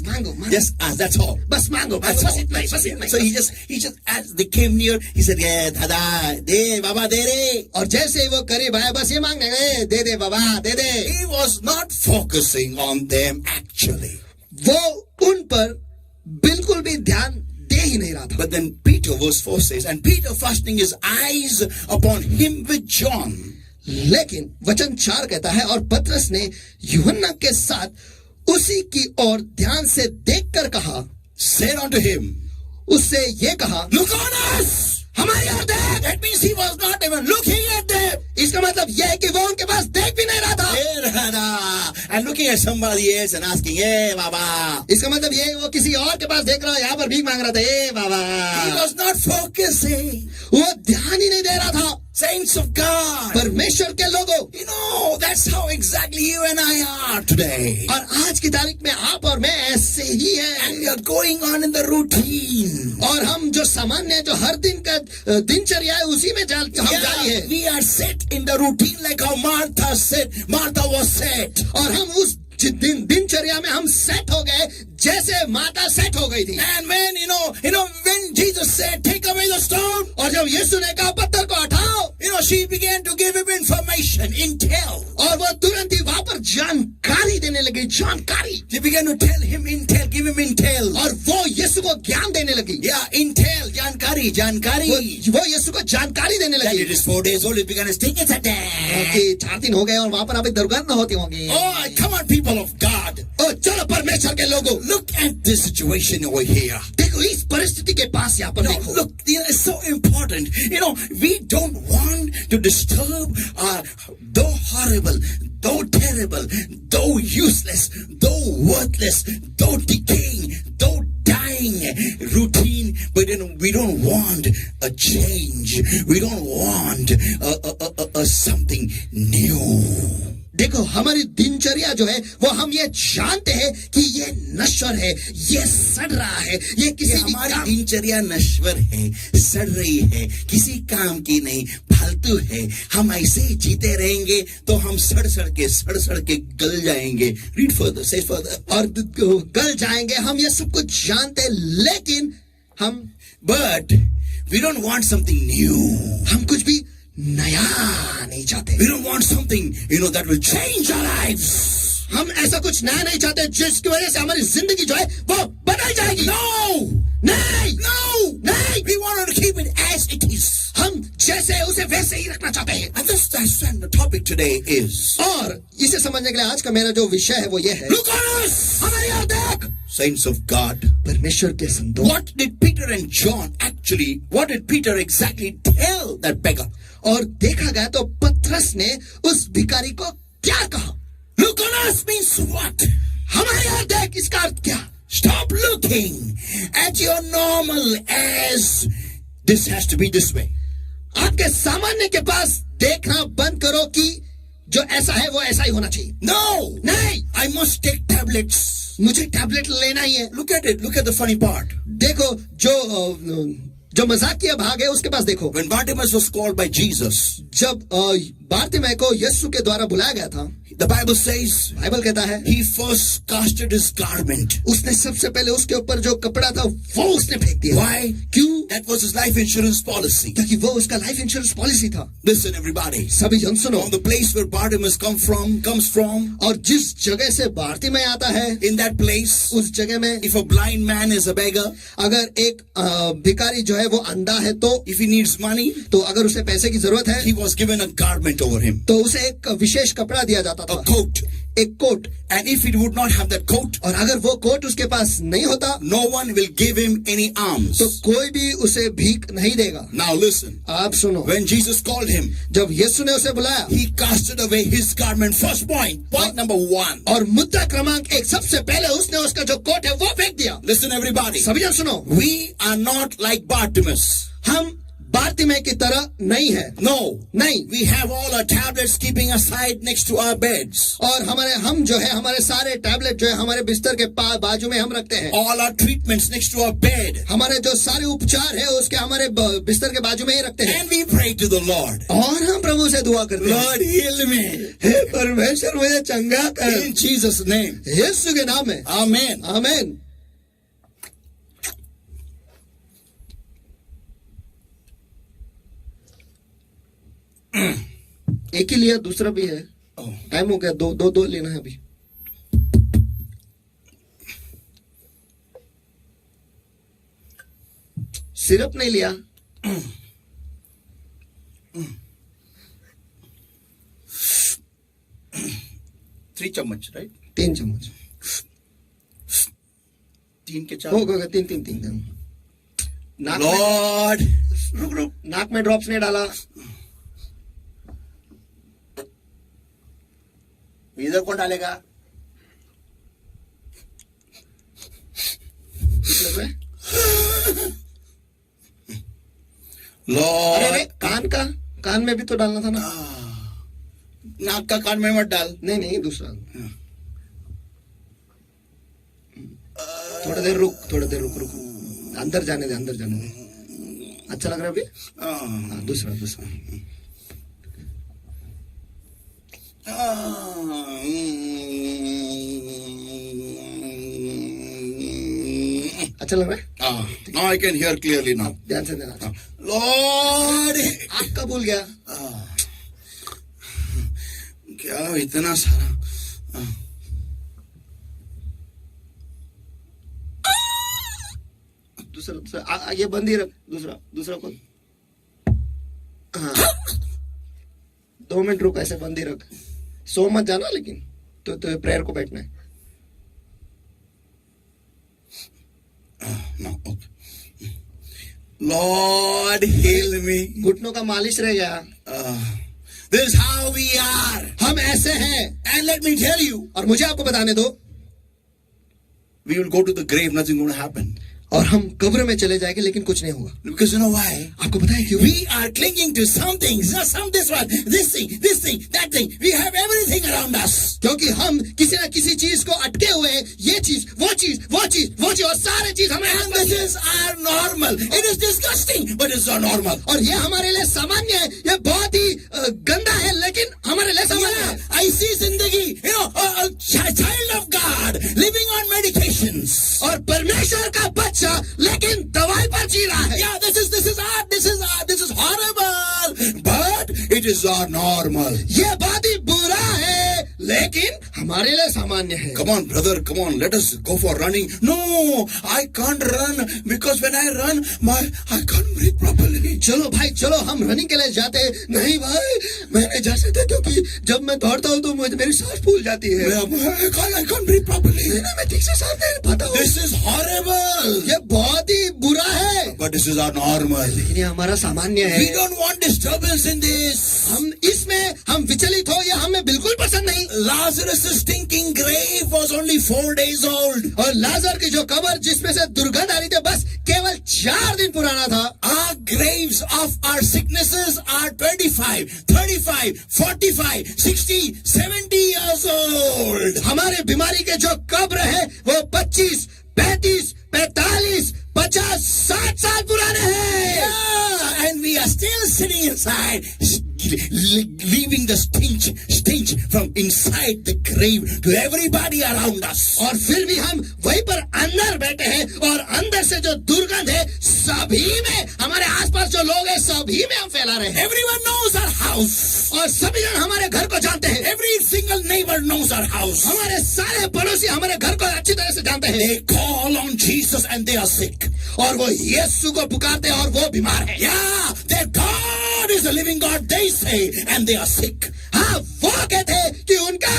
मांगो। Just ask, that's all. बस मांगो, That's बस all. इतना ही। So he just as they came near, he said, yeah, dada, de, baba, de re. और जैसे ही वो करीब आया, बस ये मांगने गए, दे दे बाबा, दे दे। He was not focusing on them actually. वो उन पर बिल्कुल भी ध्यान दे ही नहीं रहा था। But then Peter, verse 4 says, and Peter fastening his eyes upon him with John. लेकिन वचन 4 कहता है, और पतरस ने यूहन्ना के साथ उसी की ओर ध्यान से देखकर कहा, said unto him, उससे ये कहा, look on us. हमारी ओर देख। That means he was not even looking at them. इसका मतलब यह है कि वो उनके पास देख भी नहीं रहा था। And looking at somebody else and asking, hey, Baba. इसका मतलब ये वो किसी और के पास देख रहा है, यहाँ पर भीख मांग रहा था, ए बाबा। He was not focusing. वो ध्यान ही नहीं दे रहा था। Saints of God. परमेश्वर के लोगों, You know, that's how exactly you and I are today. और आज की तारीख में आप और मैं ऐसे ही हैं। And we are going on in the routine. और हम जो सामान्य, जो हर दिन का दिनचर्या है, उसी में हम जारी है। We are set in the routine like how Martha was set. और हम उस दिनचर्या में हम सेट हो गए जैसे माता सेट हो गई थी। And when when Jesus said, take away the stone, और जब यीशु ने कहा पत्थर को हटाओ, she began to give him information, intel. और वो तुरंत ही वहां पर जानकारी देने लगी, जानकारी। She began to tell him intel, give him intel. और वो यीशु को ज्ञान देने लगी। Yeah, intel, जानकारी. वो यीशु को जानकारी देने That लगी। it is 4 days old, it began to stink. It's a day. कि 4 दिन हो गए और वहां पर अभी दुर्गंध होती होंगी। Oh, come on, people of God. और चलो परमेश्वर के लोगों, Look at this situation over here. देखो इस परिस्थिति के पास यहाँ पर देखो। Look, it's so important. We don't want to disturb though horrible, though terrible, though useless, though worthless, though decaying, though dying routine, but we don't want a change. We don't want a something new. देखो हमारी दिनचर्या जो है वो हम ये जानते हैं कि ये नश्वर है, ये सड़ रहा है, ये किसी हमारी दिनचर्या नश्वर है, सड़ रही है, किसी काम की नहीं, फालतू है। हम ऐसे ही जीते रहेंगे तो हम सड़ के गल जाएंगे। रीड फर्दर, से फर्दर। और गल जाएंगे, हम ये सब कुछ जानते हैं, लेकिन हम but we don't want something new. हम कुछ भी नया नहीं चाहते। We don't want something, that will change our lives. हम ऐसा कुछ नया नहीं चाहते जिसकी वजह से हमारी जिंदगी जो है वो बदल जाएगी। No! नहीं। We want to keep it as it is. हम जैसे जैसे है उसे वैसे ही रखना चाहते हैं। And the topic today is, और इसे समझने के लिए आज का मेरा जो विषय है वो ये है, look on us, हमारे यहाँ देख, saints of God. परमेश्वर के संतों। What did Peter and John what did Peter exactly tell that beggar? और देखा गया तो पतरस ने उस भिखारी को क्या कहा? Look on us means what? हमारे यहाँ देख, इसका अर्थ क्या? Stop looking at your normal as this has to be this way. आपके सामान्य के पास देखना बंद करो कि जो ऐसा है वो ऐसा ही होना चाहिए। No! नहीं, I must take tablets. मुझे टैबलेट लेना ही है। Look at it. Look at the funny part. देखो जो मजाकिया भाग है उसके पास देखो। When Bartimaeus was called by Jesus, जब बारतिमै को यीशु के द्वारा बुलाया गया था, the Bible says बाइबल कहता है, he first casted his garment. उसने सबसे पहले उसके ऊपर जो कपड़ा था वो उसने फेंक दिया। Why? क्यों? That was his life insurance policy. क्योंकि वो उसका लाइफ इंश्योरेंस पॉलिसी था। Listen, everybody. सभी जन सुनो। From the place where Bartimaeus comes from, और जिस जगह से बारतिमै आता है, in that place, उस जगह में if a blind man is a beggar, अगर एक भिखारी जो है वो अंधा है तो if he needs money, तो अगर उसे पैसे की जरूरत है he was given a garment over him, तो उसे एक विशेष कपड़ा दिया जाता था, a coat. एक coat. And if he would not have that coat, और अगर वो कोट उसके पास नहीं होता no one will give him any alms. तो कोई भी उसे भीख नहीं देगा। Now listen. आप सुनो, When Jesus called him, जब यीशु ने उसे बुलाया, he casted away his garment. First point number 1. और मुद्दा क्रमांक 1, सबसे पहले उसने उसका जो कोट है वो फेंक दिया। Listen, everybody. सभी जन सुनो, We are not like Bartimaeus. हम बारतिमै की तरह नहीं है। No. नहीं, We have all our tablets keeping aside next to our beds. और हम जो है हमारे सारे टैबलेट जो है हमारे बिस्तर के बाजू में हम रखते हैं। All our treatments next to our bed. हमारे जो सारे उपचार है उसके हमारे बिस्तर के बाजू में ही रखते हैं। And we pray to the Lord. और हम प्रभु से दुआ करते हैं, Lord, heal me. हे परमेश्वर मुझे चंगा कर, In Jesus' name. यीशु के नाम में, Amen. आमीन। एक ही लिया, दूसरा भी है। Oh. टाइम हो गया, दो लेना है अभी। सिरप नहीं लिया। 3 चम्मच, right? 3 चम्मच 3 के 4. हो गया, 3 नाक Lord. में, रुक, नाक में ड्रॉप्स नहीं डाला। इधर कौन डालेगा? Lord. अरे कान में भी तो डालना था ना। नाक का कान में मत डाल। नहीं, दूसरा। थोड़ा देर रुक। अंदर जाने दे। अच्छा लग रहा है अभी? हाँ, दूसरा। अच्छा लग रहा है? Now I can hear clearly now. ध्यान से देना। Lord. आपका भूल गया। क्या इतना सारा? दूसरा ये बंद ही रख। दूसरा को 2 मिनट रुक, ऐसे बंद ही रख। सो मत जाना, लेकिन तो प्रेयर को बैठना है। No, okay. Lord, heal me. घुटनों का मालिश रह गया। This is how we are. हम ऐसे हैं। And let me tell you, और मुझे आपको बताने दो, we will go to the grave, nothing going to happen. और हम कब्र में चले जाएंगे लेकिन कुछ नहीं होगा। Because you know why? आपको पता है क्यों? We are clinging to some things, this one, this thing, that thing. We have everything around us. क्योंकि हम किसी न किसी चीज को अटके हुए हैं। ये चीज, वो चीज और सारे चीज हमें। And this is our normal. It is disgusting, but it's our normal. और ये हमारे लिए सामान्य है। ये बहुत ही गंदा है, लेकिन हमारे लिए सामान्य है। ऐसी जिंदगी, a child of God living on medications. और परमेश्वर का बच्चा लेकिन दवाई पर जी रहा है। Yeah, this is horrible, but it is our normal. ये बहुत ही बुरा है, लेकिन हमारे लिए सामान्य है। Come on, brother, come on, let us go for running. No, I can't run because when I run, I can't breathe properly. चलो भाई चलो, हम रनिंग के लिए जाते हैं। नहीं भाई, मैं नहीं जा सकता क्योंकि जब मैं दौड़ता हूँ तो मुझे मेरी सांस फूल जाती है। I can't breathe properly. मैं ठीक से सांस नहीं पाता हूँ। This is horrible. ये बहुत ही बुरा है। But this is our normal. लेकिन ये हमारा सामान्य है। We don't want disturbance in this. हम इसमें हम विचलित हो, ये हमें बिल्कुल पसंद नहीं। Lazarus' stinking grave was only 4 days old. और लाजर की जो कब्र जिसमें से दुर्गंध आ रही थी, बस केवल 4 दिन पुराना था। Our graves of our sicknesses are 25, 35, 45, 60, 70 years old. हमारे बीमारी के जो कब्र है वो 25, 35, 45, 50, 60 साल पुराने हैं। Yeah, and we are still sitting inside, leaving the stench from inside the grave to everybody around us. और फिर भी हम वहीं पर अंदर बैठे हैं और अंदर से जो दुर्गंध है सभी में, हमारे आसपास जो लोग हैं सभी में हम फैला रहे हैं। Everyone knows our house. और सभी जन हमारे घर को जानते हैं। Every single neighbor knows our house. हमारे सारे पड़ोसी हमारे घर को अच्छी तरह से जानते हैं। They call on Jesus and they are sick. और वो यीशु को पुकारते हैं और वो बीमार है। Yeah, their God is a living God, they say, and they are sick. हाँ, वो कहते हैं कि उनका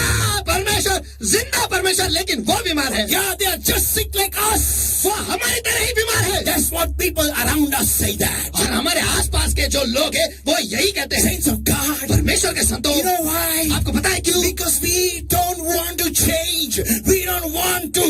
परमेश्वर जिंदा परमेश्वर, लेकिन वो बीमार है। Yeah, they are just sick like us. वो हमारी तरह ही बीमार है। That's what people around us say that. और हमारे आसपास के जो लोग हैं वो यही कहते हैं। Saints of God. परमेश्वर के संतों, You know why? आपको पता है क्यों? Because we don't want to change. We don't want to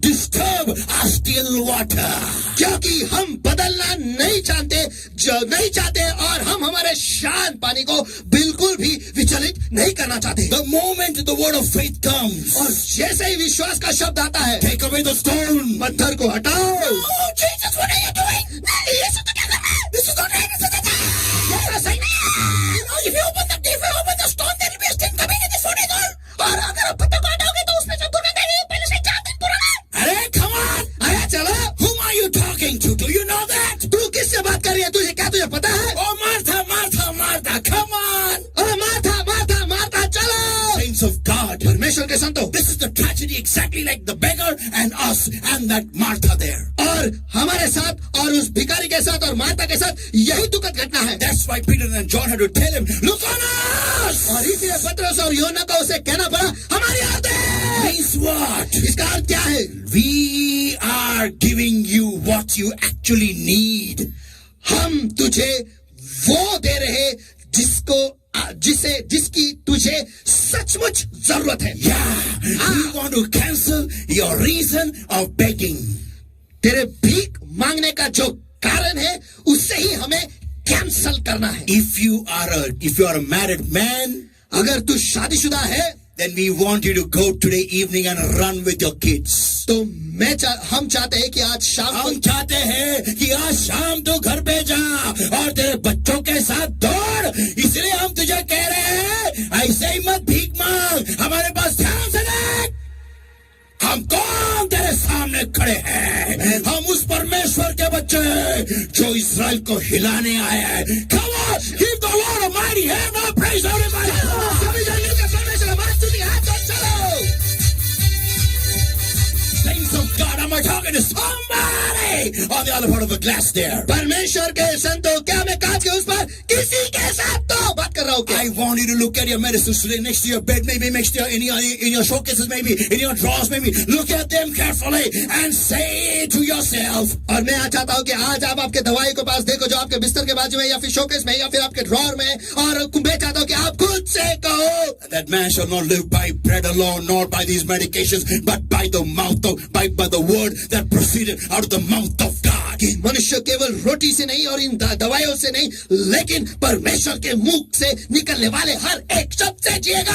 disturb our still water. क्योंकि हम बदलना नहीं चाहते और हम हमारे शांत पानी को बिल्कुल भी विचलित नहीं करना चाहते। The moment the word of faith comes, और जैसे ही विश्वास का शब्द आता है, take away the stone. पत्थर को हटाओ। Oh, Jesus, what are you doing? यीशु तो क्या कर रहा है? This is not right. This is not right. ये ऐसा सही नहीं है। You know, if you open the stone, there will be a stink coming in this 4 days old. और अगर आप पत्थर को हटाओगे तो उसमें जो दुर्गंध है वो पहले से 4 दिन पुराना है। Arey, come on. अरे चलो, Whom are you talking to? Do you know that? तू किससे बात कर रही है? तुझे पता है? Oh, Martha, Martha, Martha, come on. अरे मार्था, चलो। Saints of God. परमेश्वर के संतों, This is the tragedy exactly like the beggar and us and that Martha there. और हमारे साथ और उस भिखारी के साथ और मार्था के साथ यही दुखद घटना है। That's why Peter and John had to tell him, look on us. और इसलिए पतरस और यूहन्ना को उसे कहना पड़ा, हमारी ओर देख। Means what? इसका अर्थ क्या है? We are giving you what you actually need. हम तुझे वो दे रहे जिसकी तुझे सचमुच जरूरत है। Yeah, we want to cancel your reason of begging. तेरे भीख मांगने का जो कारण है उससे ही हमें कैंसल करना है। If you are a married man, अगर तू शादीशुदा है, then we want you to go today evening and run with your kids. तो हम चाहते हैं कि आज शाम हम चाहते हैं कि आज शाम तो घर पे जा और तेरे बच्चों के साथ दौड़। इसलिए हम तुझे कह रहे हैं, ऐसे ही मत भीख मांग, हमारे पास ध्यान से देख। हम कौन तेरे सामने खड़े हैं? हम उस परमेश्वर के बच्चे जो इस्राएल को हिलाने आया है। Come on, give the Lord a mighty hand, now praise everybody. सभी जन मिलकर परमेश्वर हमारे स्तुति हाथ और चलो। Saints of God, am I talking to somebody on the other part of the glass there? परमेश्वर के संतों, क्या मैं कांच के उस पर किसी के साथ तो बात कर रहा हूँ क्या? I want you to look at your medicines today next to your bed, maybe next to in your showcases, maybe in your drawers, maybe look at them carefully and say to yourself. और मैं यहाँ चाहता हूँ कि आज आप आपके दवाई के पास देखो जो आपके बिस्तर के बाजू में या फिर शोकेस में या फिर आपके ड्रॉर में, और मैं चाहता हूँ कि आप खुद से कहो, That man shall not live by bread alone, nor by these medications, but by the by the word that proceeded out of the mouth of God. कि मनुष्य केवल रोटी से नहीं और इन दवाइयों से नहीं, लेकिन परमेश्वर के मुख से निकलने वाले हर एक शब्द से जिएगा।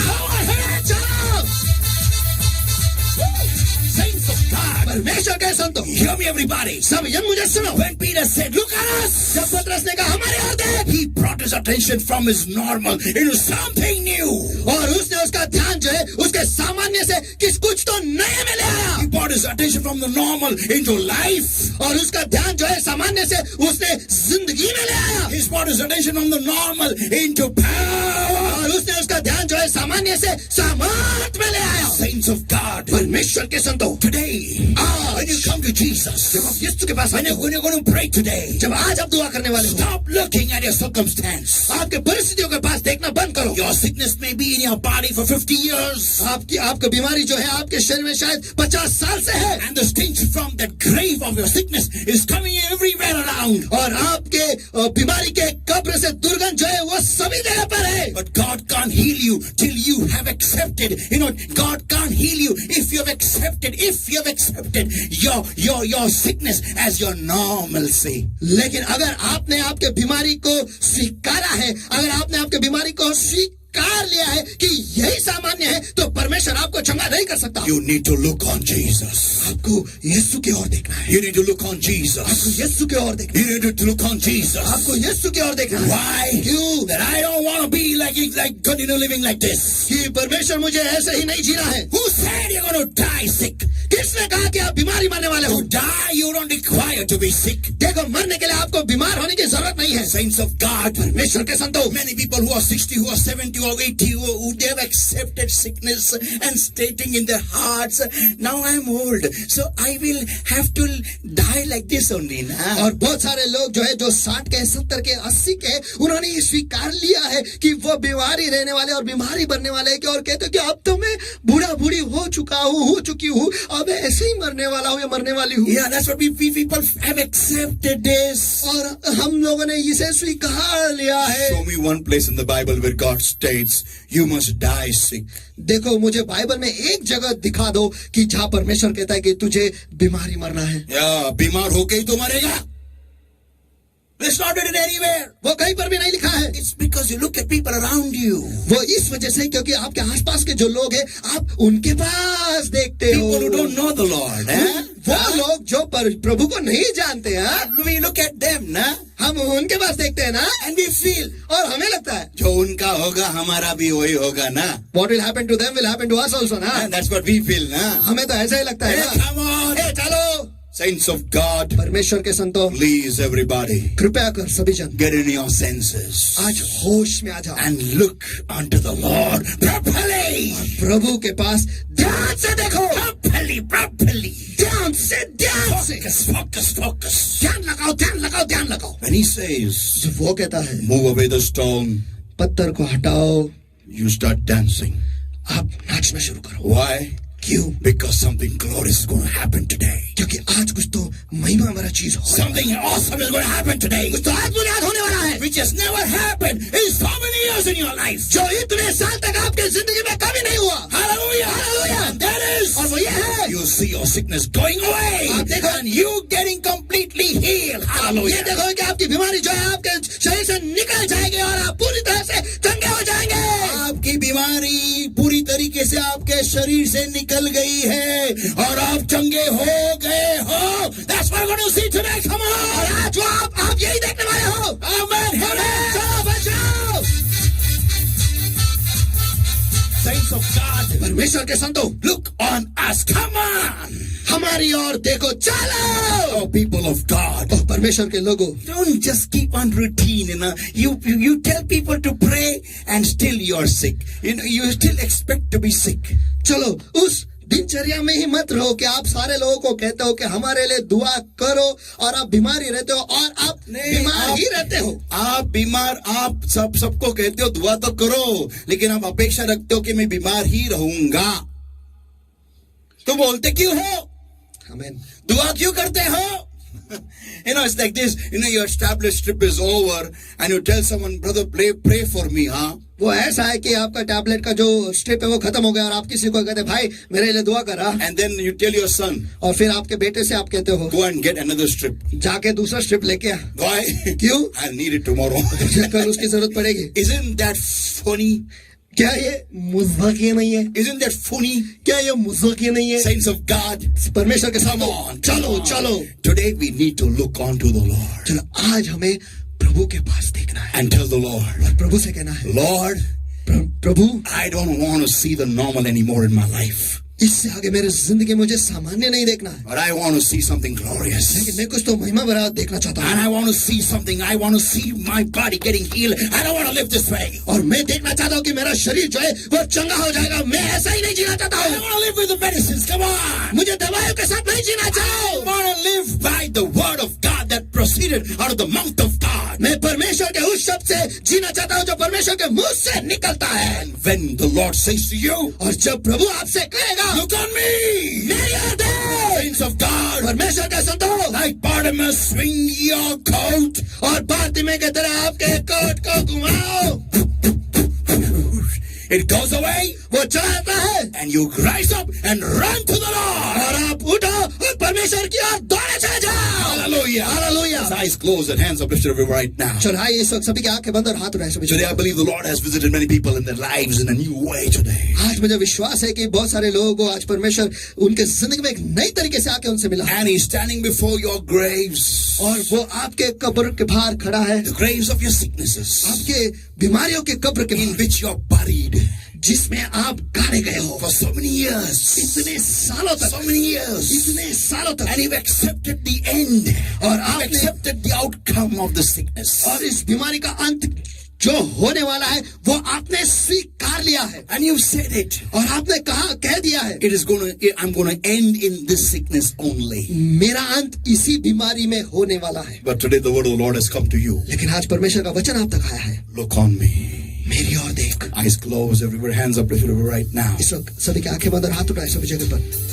Saints of God, परमेश्वर के संतों, hear me everybody. सब जन मुझे सुनो। When Peter said, look at us, जब पतरस ने कहा हमारे ओर देख, he brought his attention from his normal into something new. और उसने उसका ध्यान जो है उसके सामान्य से कुछ तो नए में ले आया। He brought his attention from the normal into life. और उसका ध्यान जो है सामान्य से उसने जिंदगी में ले आया। He brought his attention from the normal into power. और और उसने उसका ध्यान जो है सामान्य से सामर्थ में ले आया। Saints of God, परमेश्वर के संतों, today, when you come to Jesus, जब आप यीशु के पास when you're going to pray today, जब आज आप दुआ करने वाले हो, stop looking at your circumstance. आपके परिस्थितियों के पास देखना बंद करो। Your sickness may be in your body for 50 years. आपकी बीमारी जो है आपके शरीर में शायद 50 साल से है, And the stench from that grave of your sickness is coming everywhere around. और आपके बीमारी के कब्र से दुर्गंध जो है वो सभी जगह पर है। But God can't heal you till you have accepted. You know, God can't heal you if you have accepted your sickness as your normalcy. लेकिन अगर आपने आपके बीमारी को स्वीकारा है, अगर आपने आपके बीमारी को स्वीकार लिया है कि यही सामान्य है, तो परमेश्वर आपको चंगा नहीं कर सकता। You need to look on Jesus. आपको यीशु की ओर देखना है। You need to look on Jesus. आपको यीशु की ओर देखना है। You need to look on Jesus. आपको यीशु की ओर देखना है। Why? क्यों? That I don't want to be like continue living like this. कि परमेश्वर मुझे ऐसे ही नहीं जीना है। Who said you're going to die sick? किसने कहा कि आप बीमारी मरने वाले हो? To die, you don't require to be sick. देखो, मरने के लिए आपको बीमार होने की जरूरत नहीं है। Saints of God, परमेश्वर के संतों, many people who are 60, who are 70, who are 80, who they have accepted sickness and stating in their hearts, now I'm old, so I will have to die like this only. Na? और बहुत सारे लोग जो है जो 60 के 70 के 80 के, उन्होंने ये स्वीकार लिया है कि वो बीमारी रहने वाले और बीमारी बनने वाले हैं, और कहते हैं कि अब तो मैं बूढ़ा बूढ़ी हो चुकी हूँ, अब ऐसे ही मरने वाला हूँ या मरने वाली हूँ। Yeah, that's what we people have accepted this. और हम लोगों ने इसे स्वीकार लिया है। Show me one place in the Bible where God states you must die sick. देखो, मुझे बाइबल में एक जगह दिखा दो कि जहाँ परमेश्वर कहता है कि तुझे बीमारी मरना है। या बीमार होके ही तो मरेगा। It's not written anywhere. वो कहीं पर भी नहीं लिखा है। It's because you look at people around you. वो इस वजह से क्योंकि आपके आसपास के जो लोग हैं, आप उनके पास देखते हो। People who don't know the Lord. वो लोग जो प्रभु को नहीं जानते हैं, We look at them, ना? हम उनके पास देखते हैं ना, And we feel और हमें लगता है जो उनका होगा हमारा भी वही होगा ना। What will happen to them will happen to us also ना। And that's what we feel, ना? हमें तो ऐसा ही लगता है Hey, ना। come on. ए, चलो, Saints of God, परमेश्वर के संतों, please everybody, कृपया कर सभी जन get in your senses आज होश में आ जाओ and look unto the Lord properly. प्रभु के पास ध्यान से देखो। Properly. ध्यान से Focus. ध्यान लगाओ। When he says, जब वो कहता है move away the stone, पत्थर को हटाओ, you start dancing. आप नाचना शुरू करो। Why? क्यों? Because something glorious is going to happen today. क्योंकि आज कुछ तो महिमा भरा चीज हो। Something awesome is going to happen today. कुछ तो आज बुनियाद होने वाला है, Which has never happened in so many years in your life. जो इतने साल तक आपके जिंदगी में कभी नहीं हुआ। Hallelujah. And that is, और वो ये है, you see your sickness going away आप देखो, and you getting completely healed. ये Hallelujah. देखो कि आपकी बीमारी जो है आपके शरीर से निकल जाएगी और आप पूरी तरह से चंगे हो जाएंगे। आपकी बीमारी पूरी तरीके से आपके शरीर से निकल गई है और आप चंगे हो गए हो। That's what we're going to see today. Come on. और आज वो आप यही देखने वाले हो। Amen. Amen. चलो बचाओ। Saints of God, परमेश्वर के संतों, look on us. Come on. हमारी ओर देखो, चलो। Oh, people of God. और परमेश्वर के लोगों, Don't just keep on routine, you tell people to pray and still you're sick. You still expect to be sick. चलो उस दिनचर्या में ही मत रहो कि आप सारे लोगों को कहते हो कि हमारे लिए दुआ करो और आप बीमारी रहते हो और आप बीमार ही रहते हो। आप बीमार, आप सबको कहते हो दुआ तो करो, लेकिन आप अपेक्षा रखते हो कि मैं बीमार ही रहूंगा। तो बोलते क्यों हो? आमीन। दुआ क्यों करते हो? It's like this. Your established trip is over and you tell someone, brother, pray for me, huh? वो ऐसा है कि आपका टैबलेट का जो स्ट्रिप है वो खत्म हो गया और आप किसी को कहते भाई मेरे लिए दुआ करा। And then you tell your son, और फिर आपके बेटे से आप कहते हो go and get another strip. जाके दूसरा स्ट्रिप लेके आ। Why? क्यों? I'll need it tomorrow. कल उसकी जरूरत पड़ेगी। Isn't that funny? क्या ये मजाकिया नहीं है? Isn't that funny? क्या ये मजाकिया नहीं है? Saints of God, परमेश्वर के come सामने on. चलो। Today we need to look onto the Lord चलो आज हमें प्रभु के पास देखना है and tell the Lord, और प्रभु से कहना है, Lord, Prabhu, I don't want to see the normal anymore in my life. इससे आगे मेरी जिंदगी मुझे सामान्य नहीं देखना है, but I want to see something glorious. लेकिन मैं कुछ तो महिमा भरा देखना चाहता And हूँ। I want to see something. I want to see my body getting healed. I don't want to live this way. और मैं देखना चाहता हूँ कि मेरा शरीर जो है वो चंगा हो जाएगा। मैं ऐसा ही नहीं जीना चाहता I don't हूँ। want to live with the medicines. Come on. मुझे दवाइयों के साथ नहीं जीना I चाहूँ। want to live by the word of God that proceeded out of the mouth of God. मैं परमेश्वर के उस शब्द से जीना चाहता हूँ जो परमेश्वर के मुंह से निकलता है। And when the Lord says to you, और जब प्रभु आपसे कहेगा, look on me, मेरी ओर देख, saints of God, परमेश्वर के संतों, like Bartimaeus, swing your coat. और बातिमे की तरह आपके कोट को घुमाओ, It goes away, वो चला जाता है, and you rise up and run to the Lord. और आप उठो और परमेश्वर की ओर दौड़े चले जाओ। Hallelujah. Hallelujah. His eyes closed and hands uplifted everywhere right now. चढ़ाई इस वक्त सभी की आंखें बंद और हाथ उठाए सभी। Today I believe the Lord has visited many people in their lives in a new way today. आज मुझे विश्वास है कि बहुत सारे लोगों को आज परमेश्वर उनके जिंदगी में एक नई तरीके से आके उनसे मिला, And He's standing before your graves, और वो आपके कब्र के बाहर खड़ा है, the graves of your sicknesses, आपके बीमारियों के कब्र के in बाहर, which you're buried जिसमें आप गाड़े गए हो for so many years. इतने सालों तक, So many years. इतने सालों तक, And you've accepted the end. और You've आपने accepted the outcome of the sickness. और इस बीमारी का अंत जो होने वाला है वो आपने स्वीकार लिया है, And you've said it. और आपने कह दिया है, I'm gonna end in this sickness only. मेरा अंत इसी बीमारी में होने वाला है। But today the word of the Lord has come to you. लेकिन आज परमेश्वर का वचन आप तक आया है, Look on me. मेरी ओर देख। Eyes closed everywhere, hands uplifted everywhere right now. इस वक्त सभी की आंखें बंद और हाथ उठाए सभी जगह पर।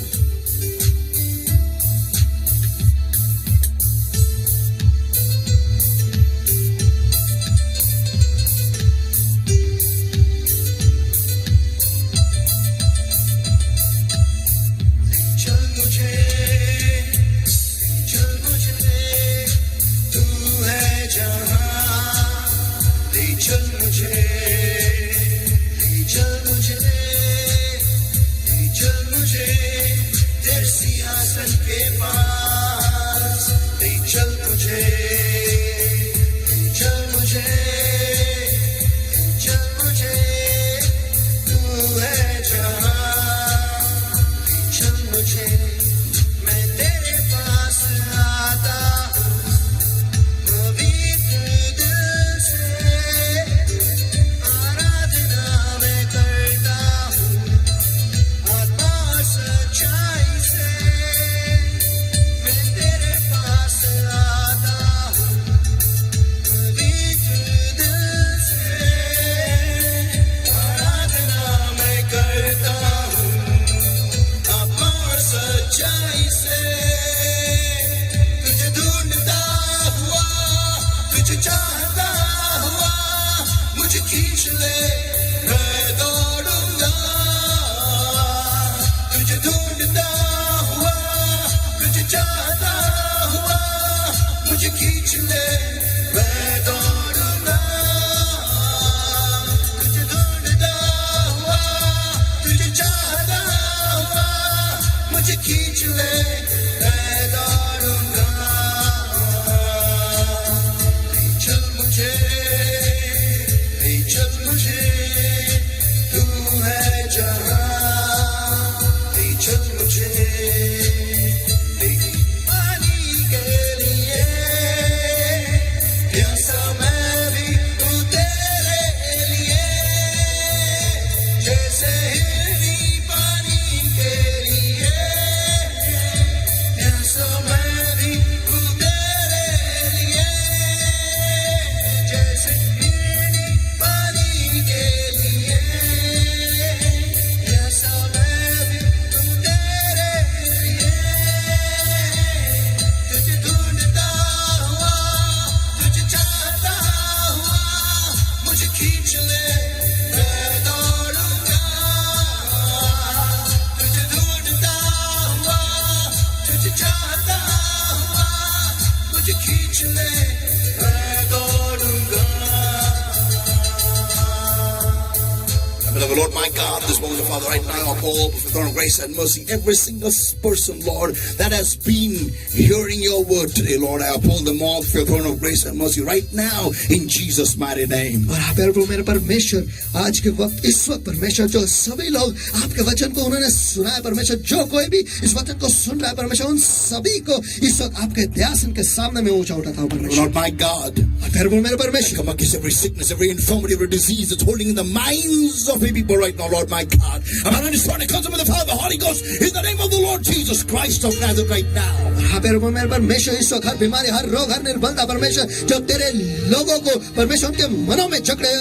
Beloved Lord, my God, this moment, Father, right now, uphold with throne of grace and mercy every single person, Lord, that has been hearing your word today, Lord. I uphold them all with your throne of grace and mercy right now in Jesus' mighty name. और आप प्रभु मेरे परमेश्वर, आज के वक्त इस वक्त परमेश्वर जो सभी लोग आपके वचन को उन्होंने सुना है परमेश्वर, जो कोई भी इस वचन को सुन रहा है परमेश्वर, उन सभी को इस वक्त आपके दयासन के सामने में ऊंचा उठाता हूं परमेश्वर। Lord, my God, प्रभु मेरे I परमेश्वर, come against every sickness, every infirmity, every disease that's holding in the minds of people right now, Lord, my God. I'm going to destroy the concept of the Father, the Holy Ghost, in the name of the Lord Jesus Christ of Nazareth right now. हाँ प्रभु मेरे परमेश्वर, इस वक्त हर बीमारी, हर रोग, हर निर्बलता परमेश्वर जो तेरे लोगों को परमेश्वर उनके मनों में जकड़े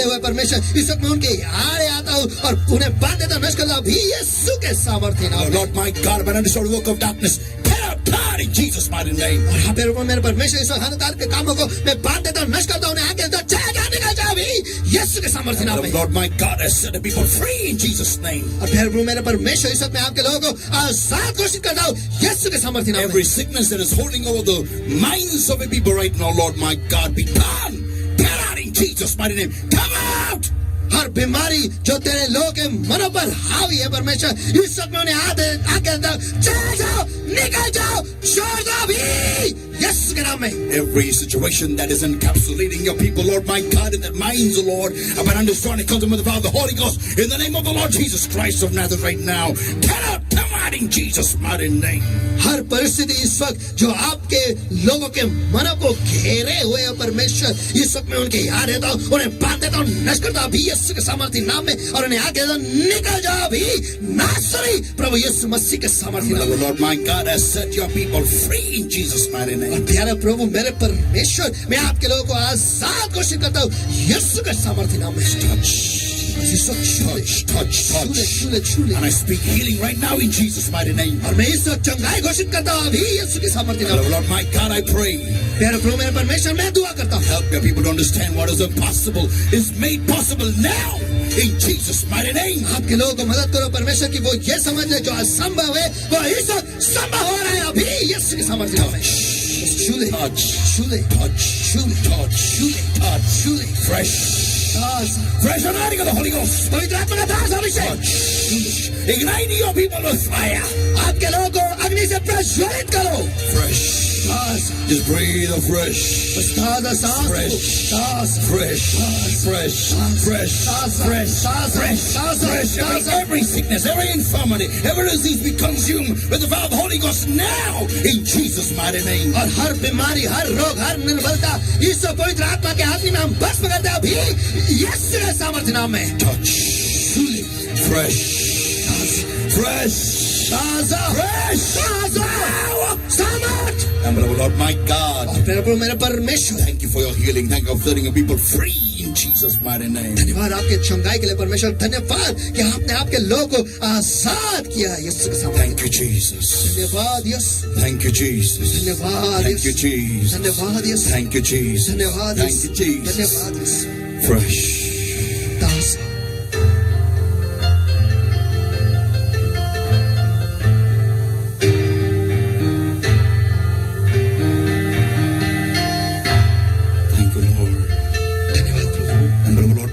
हुए परमेश्वर, इस वक्त मैं उनके आड़े आता हूँ और उन्हें बांध देता हूँ नष्ट करता हूँ भी यीशु के सामर्थ्य नाम में। Lord, my God, I'm going to destroy the work of darkness. God, in Jesus' mighty name. और हाँ प्रभु मेरे परमेश्वर, इस वक्त अंधकार के कामों को मैं बांध देता हूँ नष्ट करता हूँ, उन्हें आगे निकल जा भी यीशु के सामर्थ्य नाम में। Lord, my God, I set the people free in Jesus' name. और प्रभु मेरे परमेश्वर, इस वक्त मैं आपके लोगों को आजाद घोषित करता हूँ यीशु के सामर्थ्य नाम में। Every sickness that is holding over the minds of the people right now, Lord, my God, be gone. Get out in Jesus' mighty name. Come out. हर बीमारी जो तेरे लोगों के मनों पर हावी है परमेश्वर, इस वक्त में उन्हें आके अंदर चले जाओ, निकल जाओ, छोड़ दो भी यीशु के नाम में। Every situation that is encapsulating your people, Lord, my God, in their minds, Lord, I'm going to destroy it, come to the Father, the Holy Ghost, in the name of the Lord Jesus Christ of Nazareth right now. Get out, come out in Jesus' mighty name. हर परिस्थिति इस वक्त जो आपके लोगों के मनों को घेरे हुए है परमेश्वर, इस वक्त मैं उनके याद देता हूँ, उन्हें बांध देता हूँ, नष्ट करता हूँ भी यीशु के सामर्थ्य नाम में, और उन्हें आगे निकल जाओ भी नासरी प्रभु यीशु मसीह के सामर्थ्य नाम में। Lord, my God, has set your people free in Jesus' mighty name. और प्यारे प्रभु मेरे परमेश्वर, मैं आपके लोगों को आजाद घोषित करता हूँ यीशु के सामर्थ्य नाम में। Touch. And I speak healing right now in Jesus' mighty name. और मैं इस वक्त चंगाई घोषित करता हूँ अभी यीशु के सामर्थ्य नाम में। Lord, my God, I pray. प्यारे प्रभु मेरे परमेश्वर, मैं दुआ करता हूँ, Help your people to understand what is impossible is made possible now in Jesus' mighty name. आपके लोगों को मदद करो परमेश्वर की वो ये समझ ले जो असंभव है वो इस वक्त संभव हो रहा है अभी यीशु के सामर्थ्य नाम में। Touch. Fresh anointing of the Holy Ghost. पवित्र आत्मा का दास अभिषेक। Ignite your people with fire. आपके लोगों को अग्नि से प्रज्वलित करो। Fresh. Just breathe a fresh. Fresh. Every sickness, every infirmity, every disease be consumed with the fire of the Holy Ghost now in Jesus' mighty name. और हर बीमारी, हर रोग, हर निर्बलता इस पवित्र आत्मा के हाथ में हम भस्म करते हैं अभी यीशु के सामर्थ्य नाम में। Touch. Fresh. And Lord, my God, मेरे परमेश्वर, thank you for your healing. Thank you for setting your people free in Jesus' mighty name. धन्यवाद आपके चंगाई के लिए परमेश्वर, धन्यवाद कि आपने आपके लोगों को आजाद किया यीशु के सामने। Thank you, Jesus. धन्यवाद यीशु। Thank you, Jesus. धन्यवाद Thank you, Jesus. धन्यवाद यीशु। Thank you, Jesus. धन्यवाद Thank you, Jesus. धन्यवाद यीशु। Fresh. Das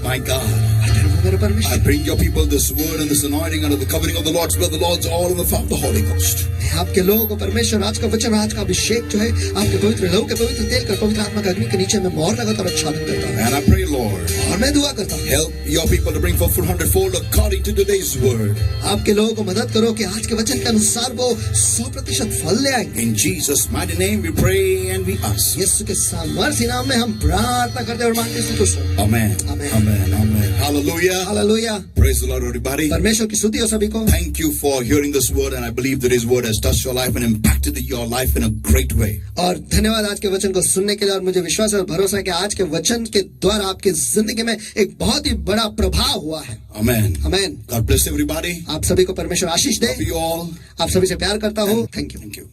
My God, I bring your people this word and this anointing under the covering of the Lord's blood, the Lord's all in the fire of the Holy Ghost. आपके लोगों को परमेश्वर आज का वचन, आज का अभिषेक जो है आपके पवित्र लोग के पवित्र तेल का पवित्र आत्मा का अग्नि के नीचे मैं मोहर लगाकर आच्छादन करता हूँ। And I pray, Lord, और मैं दुआ करता हूँ, help your people to bring forth 100-fold according to today's word. आपके लोगों को मदद करो कि आज के वचन के अनुसार वो 100% फल ले आएंगे। In Jesus' mighty name we pray and we ask. यीशु के सामर्थ्य नाम में हम प्रार्थना करते हैं और मांगते हैं खुश हो। Amen. Amen. Amen. Amen. Hallelujah. Hallelujah. Praise the Lord, everybody. परमेश्वर की स्तुति हो सभी को। Thank you for hearing this word, and I believe that His word has touched your life and impacted your life in a great way. और धन्यवाद आज के वचन को सुनने के लिए, और मुझे विश्वास और भरोसा है कि आज के वचन के द्वारा आपकी जिंदगी में एक बहुत ही बड़ा प्रभाव हुआ है। Amen. आमेन। God bless everybody. आप सभी को परमेश्वर आशीष दे। Love you all. आप सभी से प्यार करता हूँ। Thank you. Thank you.